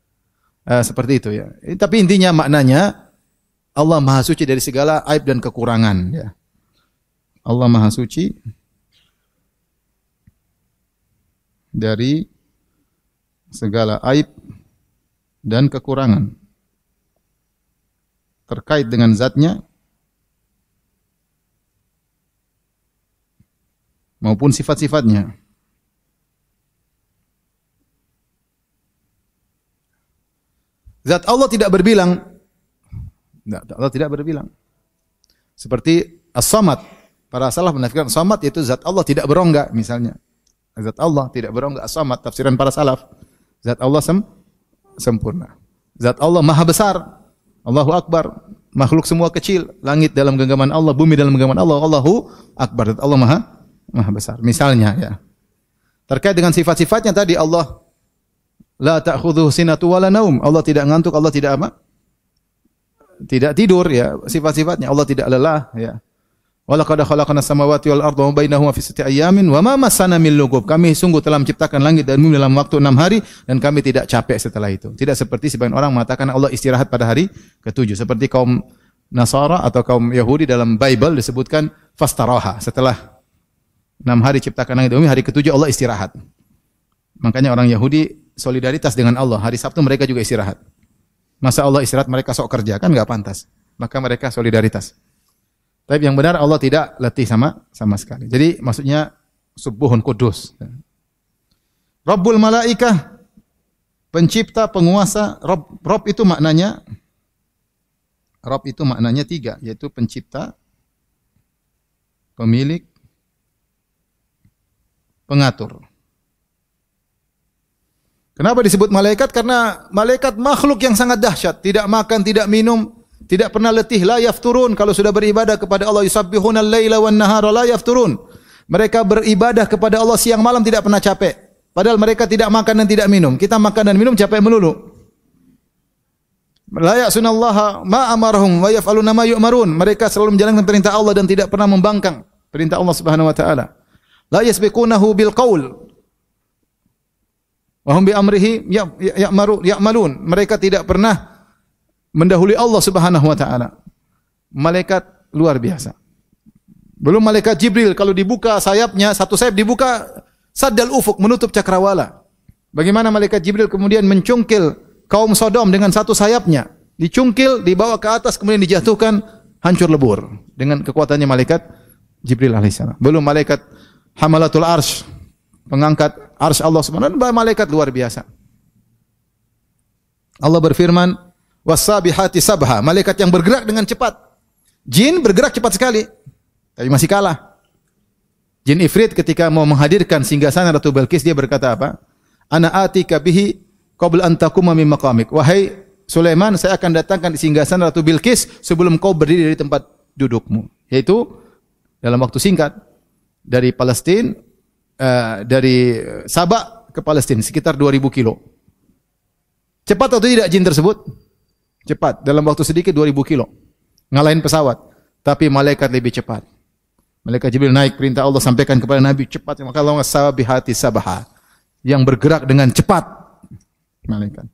Seperti itu, ya. Tapi intinya maknanya Allah maha suci dari segala aib dan kekurangan, ya. Allah maha suci dari segala aib dan kekurangan terkait dengan zatnya maupun sifat-sifatnya. Zat Allah tidak berbilang. Allah tidak berbilang. Seperti As-Samad. Para salaf menafikan As-Samad yaitu zat Allah tidak berongga misalnya. Zat Allah tidak berongga, As-Samad tafsiran para salaf. Zat Allah sempurna. Zat Allah maha besar. Allahu Akbar. Makhluk semua kecil. Langit dalam genggaman Allah, bumi dalam genggaman Allah. Allahu Akbar. Zat Allah maha besar. Misalnya, ya. Terkait dengan sifat-sifatnya tadi Allah la ta'khudhuhu sinatu wala naum. Allah tidak ngantuk, Allah tidak apa? Tidak tidur, ya. Sifat-sifatnya Allah tidak lelah, ya. Wa laqad khalaqnas samawati wal arda wa bainahuma fi sittati ayamin wa ma massana min lughub. Kami sungguh telah menciptakan langit dan bumi dalam waktu 6 hari dan kami tidak capek setelah itu. Tidak seperti sebagian orang mengatakan Allah istirahat pada hari ke-7. Seperti kaum Nasara atau kaum Yahudi dalam Bible disebutkan fastaraha. Setelah 6 hari ciptakan langit dan bumi, hari ke-7 Allah istirahat. Makanya orang Yahudi solidaritas dengan Allah. Hari Sabtu mereka juga istirahat. Masa Allah istirahat mereka sok kerja, kan enggak pantas. Maka mereka solidaritas. Tapi yang benar Allah tidak letih sama sekali. Jadi maksudnya subuhun kudus. Rabbul malaikah, pencipta, penguasa. Rabb itu maknanya 3, yaitu pencipta, pemilik, pengatur. Kenapa disebut malaikat? Karena malaikat makhluk yang sangat dahsyat, tidak makan, tidak minum, tidak pernah letih, la yafturun. Kalau sudah beribadah kepada Allah, yusabbihuna al-laila wan nahara la yafturun. Mereka beribadah kepada Allah siang malam tidak pernah capek. Padahal mereka tidak makan dan tidak minum. Kita makan dan minum capek melulu. La ya'sunallaha ma amarahum wa yaf'aluna ma yu'marun. Mereka selalu menjalankan perintah Allah dan tidak pernah membangkang perintah Allah Subhanahu wa taala. La yasbiqunahu bil qaul wa hum bi amrihi ya'malun. Mereka tidak pernah mendahului Allah Subhanahu wa taala. Malaikat luar biasa. Belum malaikat Jibril, kalau dibuka sayapnya, satu sayap dibuka, saddal ufuk, menutup cakrawala. Bagaimana malaikat Jibril kemudian mencungkil kaum Sodom dengan satu sayapnya, dicungkil, dibawa ke atas, kemudian dijatuhkan, hancur lebur dengan kekuatannya malaikat Jibril alaihissalam. Belum malaikat Hamalatul Arsy, pengangkat arsy Allah Subhanahu wa taala, malaikat luar biasa. Allah berfirman, was-sabihati sabha, malaikat yang bergerak dengan cepat. Jin bergerak cepat sekali, tapi masih kalah. Jin Ifrit ketika mau menghadirkan singgasana Ratu Bilqis, dia berkata apa? Ana atika bihi qabla an taquma min maqamik. Wahai Sulaiman, saya akan datangkan singgasana Ratu Bilqis sebelum kau berdiri dari tempat dudukmu. Yaitu dalam waktu singkat dari Palestina, dari Sabah ke Palestina sekitar 2000 kilo. Cepat atau tidak jin tersebut? Cepat, dalam waktu sedikit 2000 kilo. Ngalahin pesawat. Tapi malaikat lebih cepat. Malaikat Jibril naik, perintah Allah sampaikan kepada Nabi, cepat. Maka Allah sabihati sabaha, yang bergerak dengan cepat. Malaikat.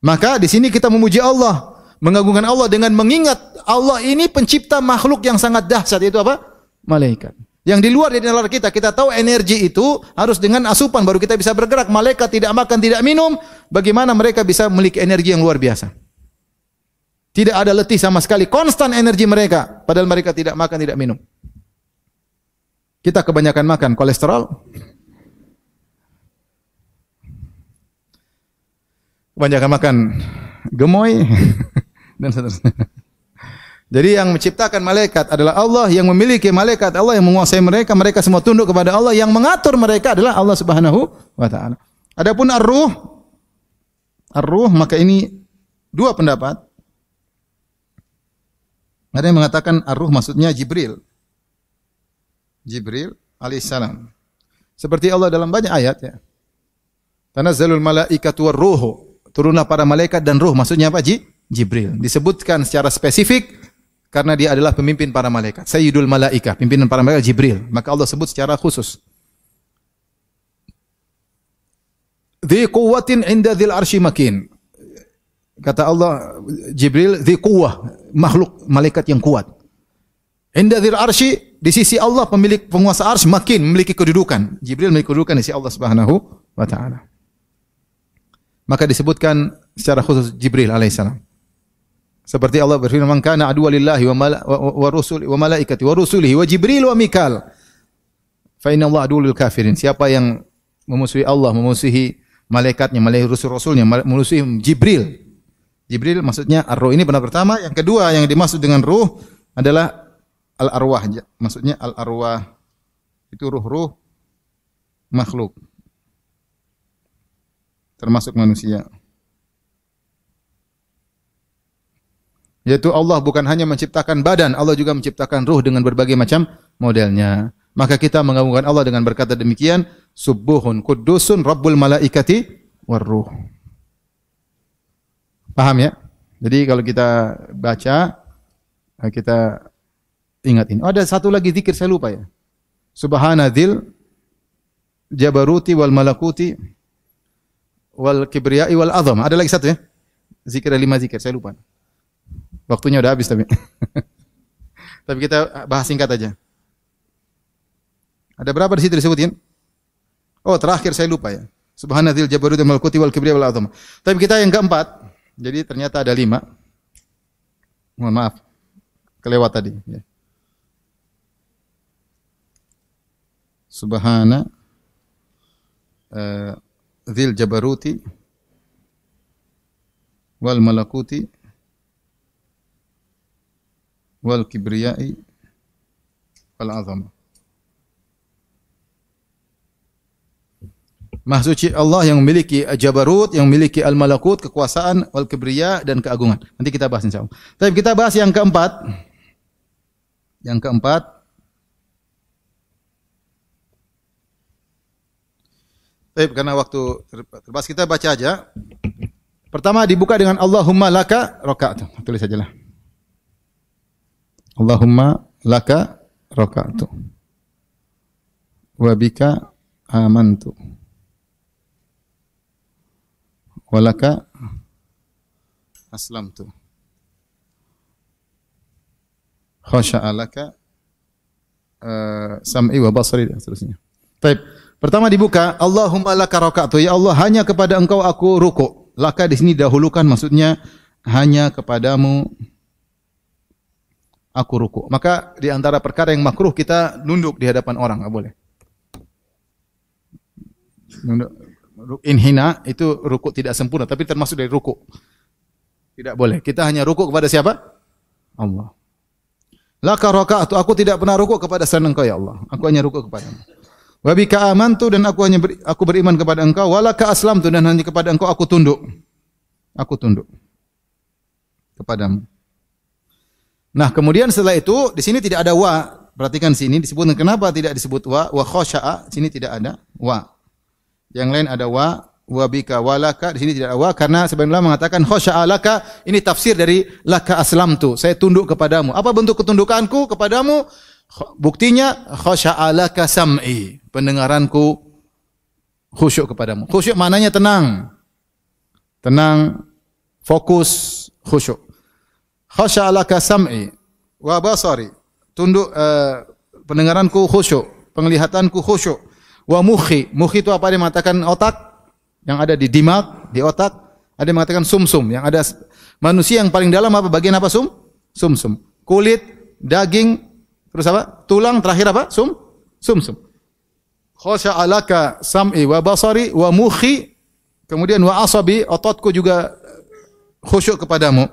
Maka di sini kita memuji Allah, mengagungkan Allah dengan mengingat Allah ini pencipta makhluk yang sangat dahsyat, yaitu apa? Malaikat. Yang di luar dari nalar kita, kita tahu energi itu harus dengan asupan baru kita bisa bergerak. Malaikat tidak makan, tidak minum, bagaimana mereka bisa memiliki energi yang luar biasa? Tidak ada letih sama sekali, konstan energi mereka, padahal mereka tidak makan, tidak minum. Kita kebanyakan makan kolesterol, kebanyakan makan gemoy, dan seterusnya. Jadi yang menciptakan malaikat adalah Allah, yang memiliki malaikat Allah, yang menguasai mereka, mereka semua tunduk kepada Allah, yang mengatur mereka adalah Allah Subhanahu wa taala. Adapun ar-ruh, maka ini dua pendapat. Ada yang mengatakan ar-ruh maksudnya Jibril alaihissalam. Seperti Allah dalam banyak ayat ya. Tanazzalul malaikatu war-ruhu. Turunlah para malaikat dan ruh. Maksudnya apa? Jibril. Disebutkan secara spesifik karena dia adalah pemimpin para malaikat. Sayyidul malaikah, pimpinan para malaikat Jibril. Maka Allah sebut secara khusus. Dzi quwwatin 'inda dzil arsy makin. Kata Allah, Jibril dzi quwwah, makhluk malaikat yang kuat. Inda dzil arsy, di sisi Allah pemilik penguasa arsy, makin memiliki kedudukan. Jibril memiliki kedudukan di sisi Allah Subhanahu wa taala. Maka disebutkan secara khusus Jibril alaihissalam. Seperti Allah berfirman, "Man kana aduwwan lillahi wa rusuli wa malaikati wa rusulihi wa Jibril wa Mikal, fa inna Allah aduwwul kafirin." Siapa yang memusuhi Allah, memusuhi malaikatnya, memusuhi rasulnya, memusuhi Jibril. Jibril maksudnya ar-ruh. Ini pendapat pertama. Yang kedua yang dimaksud dengan ruh adalah al-arwah. Maksudnya al-arwah itu ruh-ruh makhluk, termasuk manusia. Yaitu Allah bukan hanya menciptakan badan, Allah juga menciptakan ruh dengan berbagai macam modelnya. Maka kita menggabungkan Allah dengan berkata demikian, Subuhun Qudusun Rabbul Malaikati Warruh. Paham ya? Jadi kalau kita baca, kita ingat ini. Oh, ada satu lagi zikir saya lupa ya. Subhanadzil Jabaruti wal Malakuti wal Kibriyai wal Azam. Ada lagi satu ya. Zikir, ada 5 zikir, saya lupa. Waktunya udah habis tapi. Tapi kita bahas singkat aja. Ada berapa di situ disebutin? Oh, terakhir saya lupa ya. Subhanadzil Jabaruti wal Malakuti wal Kibriyai wal Azam. Tapi kita yang keempat. Jadi ternyata ada 5. Mohon maaf, kelewat tadi. Ya. Subhana Dzil Jabaruti wal Malakuti wal Kibriyai wal Azamah. Maha suci Allah yang memiliki Jabarut, yang memiliki Al-Malakut, kekuasaan, wal Kibriya dan keagungan. Nanti kita bahas insyaallah. Tapi kita bahas yang keempat. Yang keempat. Tapi karena waktu terbatas kita baca aja. Pertama dibuka dengan Allahumma laka raka'tu. Tulis sajalah. Allahumma laka raka'tu. Wa bika amantu. Walaka aslamtu. Khasha'alaka sam'i wa basari dan seterusnya. Baik. Pertama dibuka Allahumma laka raka'tu. Ya Allah, hanya kepada Engkau aku ruku'. Laka di sini dahulukan, maksudnya hanya kepadamu aku ruku'. Maka di antara perkara yang makruh kita nunduk di hadapan orang, enggak boleh. Nunduk. Inhina itu ruku tidak sempurna, tapi termasuk dari ruku. Tidak boleh. Kita hanya ruku kepada siapa? Allah. Laka raka'tu, aku tidak pernah ruku kepada selain Engkau ya Allah. Aku hanya ruku kepadamu. Wa bika amantu, dan aku beriman kepada Engkau. Walaka aslamtu, dan hanya kepada Engkau aku tunduk. Aku tunduk kepadamu. Nah, kemudian setelah itu di sini tidak ada wa. Perhatikan sini disebutkan kenapa tidak disebut wa khasya'a, sini tidak ada wa. Yang lain ada wa bika walaka, di sini tidak ada wa karena sebenarnya mengatakan khasya'alaka, ini tafsir dari laka aslamtu, saya tunduk kepadamu. Apa bentuk ketundukanku kepadamu? Buktinya khasya'alaka sam'i, pendengaranku khusyuk kepadamu. Khusyuk maknanya tenang. Tenang, fokus, khusyuk. Khasya'alaka sam'i wa basari, tunduk pendengaranku khusyuk, penglihatanku khusyuk. Wa mukhi, mukhi itu apa? Dia mengatakan otak yang ada di dimak, di otak. Ada yang mengatakan sumsum yang ada Manusia yang paling dalam apa? Bagian apa? Sumsum. Kulit, daging, terus apa? Tulang, terakhir apa? Sumsum. Khasha'a laka sam'i wa basari wa mukhi, kemudian wa asabi, ototku juga khusyuk kepadamu.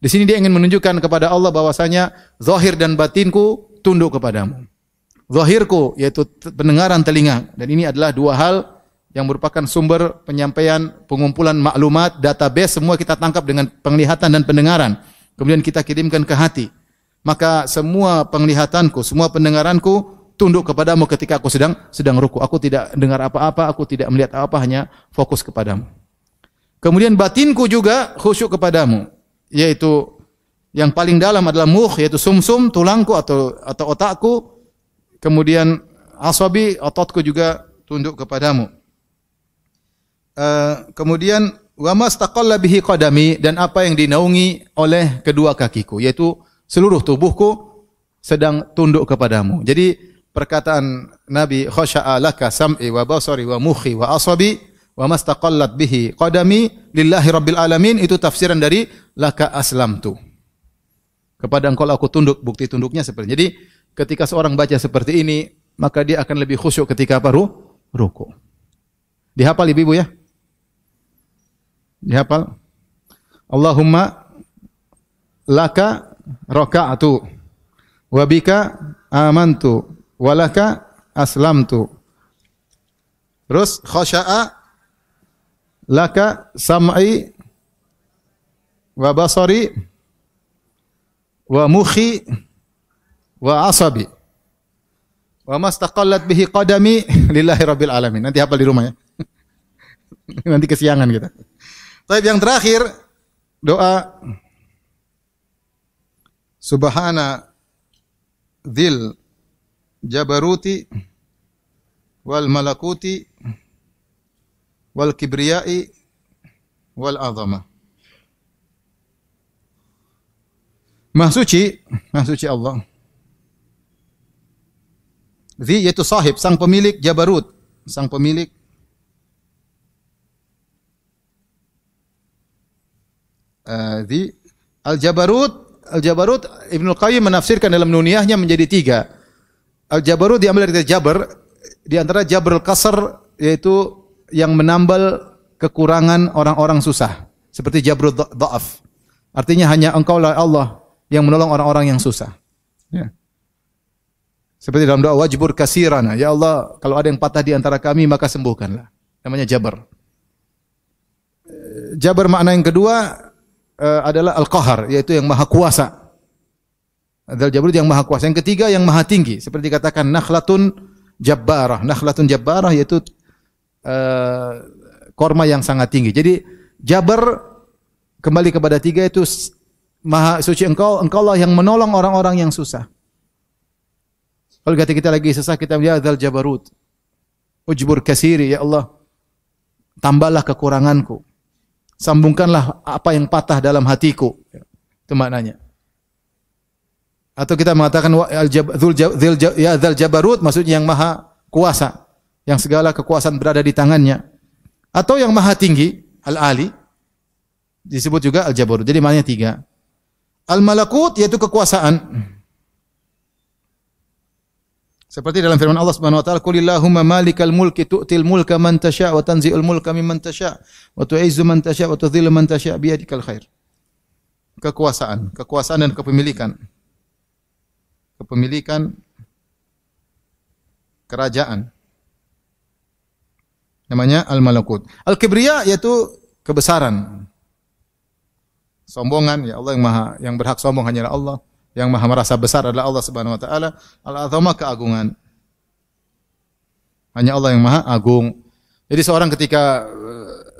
Di sini dia ingin menunjukkan kepada Allah bahwasanya zahir dan batinku tunduk kepadamu. Zahirku yaitu pendengaran telinga, dan ini adalah dua hal yang merupakan sumber penyampaian, pengumpulan maklumat, database, semua kita tangkap dengan penglihatan dan pendengaran. Kemudian kita kirimkan ke hati. Maka semua penglihatanku, semua pendengaranku tunduk kepadamu ketika aku sedang ruku. Aku tidak dengar apa-apa, aku tidak melihat apa, hanya fokus kepadamu. Kemudian batinku juga khusyuk kepadamu, yaitu yang paling dalam adalah mukh, yaitu sumsum, tulangku atau otakku. Kemudian asabi, ototku juga tunduk kepadamu. Kemudian wa mastaqalla bihi qadami, dan apa yang dinaungi oleh kedua kakiku, yaitu seluruh tubuhku sedang tunduk kepadamu. Jadi perkataan Nabi khasha'a laka sam'i wa basari wa mukhi wa asabi wa mastaqallat bihi qadami lillahi rabbil alamin, itu tafsiran dari laka aslamtu. Kepada engkau aku tunduk, bukti tunduknya seperti. Jadi ketika seorang baca seperti ini, maka dia akan lebih khusyuk ketika apa? Ruku. Dihafal ibu-ibu ya? Dihafal. Allahumma laka raka'atu wa bika amantu walaka aslamtu. Terus khasha'a laka sam'i wa basari wa mukhi wa asabi wa mastaqallat bihi qadami lillahi rabbil alamin. Nanti hafal di rumah ya. Nanti kesiangan kita. Baik, yang terakhir doa subhana dzil jabaruti wal malakuti wal kibriyai wal azama. Maha suci Allah. Dzi yaitu sahib, sang pemilik, jabarut, sang pemilik. Dzi Al-Jabarut Ibnu Qayyim menafsirkan dalam Nuniyahnya menjadi tiga. Al-Jabarut diambil dari jabar, di antara jabrul kasr, yaitu yang menambal kekurangan orang-orang susah, seperti jabrul dha'af. Artinya hanya engkaulah Allah yang menolong orang-orang yang susah. Ya. Seperti dalam doa wajbur kasirana, ya Allah, kalau ada yang patah di antara kami maka sembuhkanlah. Namanya jabar. Jabar makna yang kedua adalah al-qahar, yaitu yang maha kuasa. Adalah Jabarut yang maha kuasa. Yang ketiga yang maha tinggi, seperti dikatakan nakhlatun jabbarah. Nakhlatun jabbarah yaitu korma yang sangat tinggi. Jadi Jabar kembali kepada tiga, itu maha suci engkaulah yang menolong orang-orang yang susah. Kalau kita lagi susah, kita melihat Dzal Jabarut. Ujbur kasiri, ya Allah, tambahlah kekuranganku. Sambungkanlah apa yang patah dalam hatiku. Itu maknanya. Atau kita mengatakan ya Dzal Jabarut, maksudnya yang maha kuasa, yang segala kekuasaan berada di tangannya. Atau yang maha tinggi, Al-Ali, disebut juga Al-Jabarut. Jadi maknanya tiga. Al-Malakut yaitu kekuasaan. Seperti dalam firman Allah Subhanahu wa taala, "Qulillahumma malikal mulki tu'til mulka man tasya' wa tanzi'ul mulka mimman tasya' wa tu'izzu man tasya' wa tudhillu man tasya' biyadikal khair." Kekuasaan dan kepemilikan. Kepemilikan kerajaan. Namanya al-malakut. Al-kibriya yaitu kebesaran. Sombongan, ya Allah yang berhak sombong hanyalah Allah. Yang maha merasa besar adalah Allah Subhanahu wa taala. Al-azama, keagungan. Hanya Allah yang maha agung. Jadi seorang ketika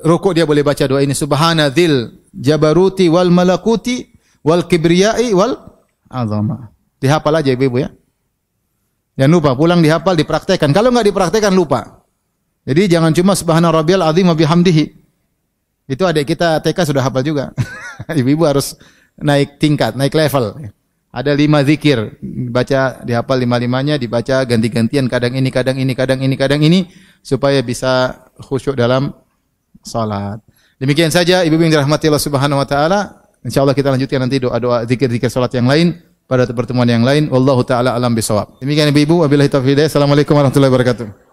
rukuk dia boleh baca doa ini, subhana dzil jabaruti wal malakuti wal kibriyai wal azama. Dihafal aja ibu-ibu ya. Jangan lupa pulang dihafal, dipraktekkan. Kalau enggak dipraktekkan lupa. Jadi jangan cuma subhana rabbiyal azim wa bihamdihi. Itu adik kita TK sudah hafal juga. Ibu-ibu harus naik tingkat, naik level. Ada 5 zikir, baca dihafal 5-5-nya, dibaca ganti-gantian, kadang ini, kadang ini, supaya bisa khusyuk dalam salat. Demikian saja ibu-ibu yang dirahmati Allah Subhanahu wa taala, Insyaallah kita lanjutkan nanti doa-doa zikir-zikir salat yang lain pada pertemuan yang lain. Wallahu taala alam bisawab. Demikian Ibu-ibu, wabillahi taufiq. Assalamualaikum warahmatullahi wabarakatuh.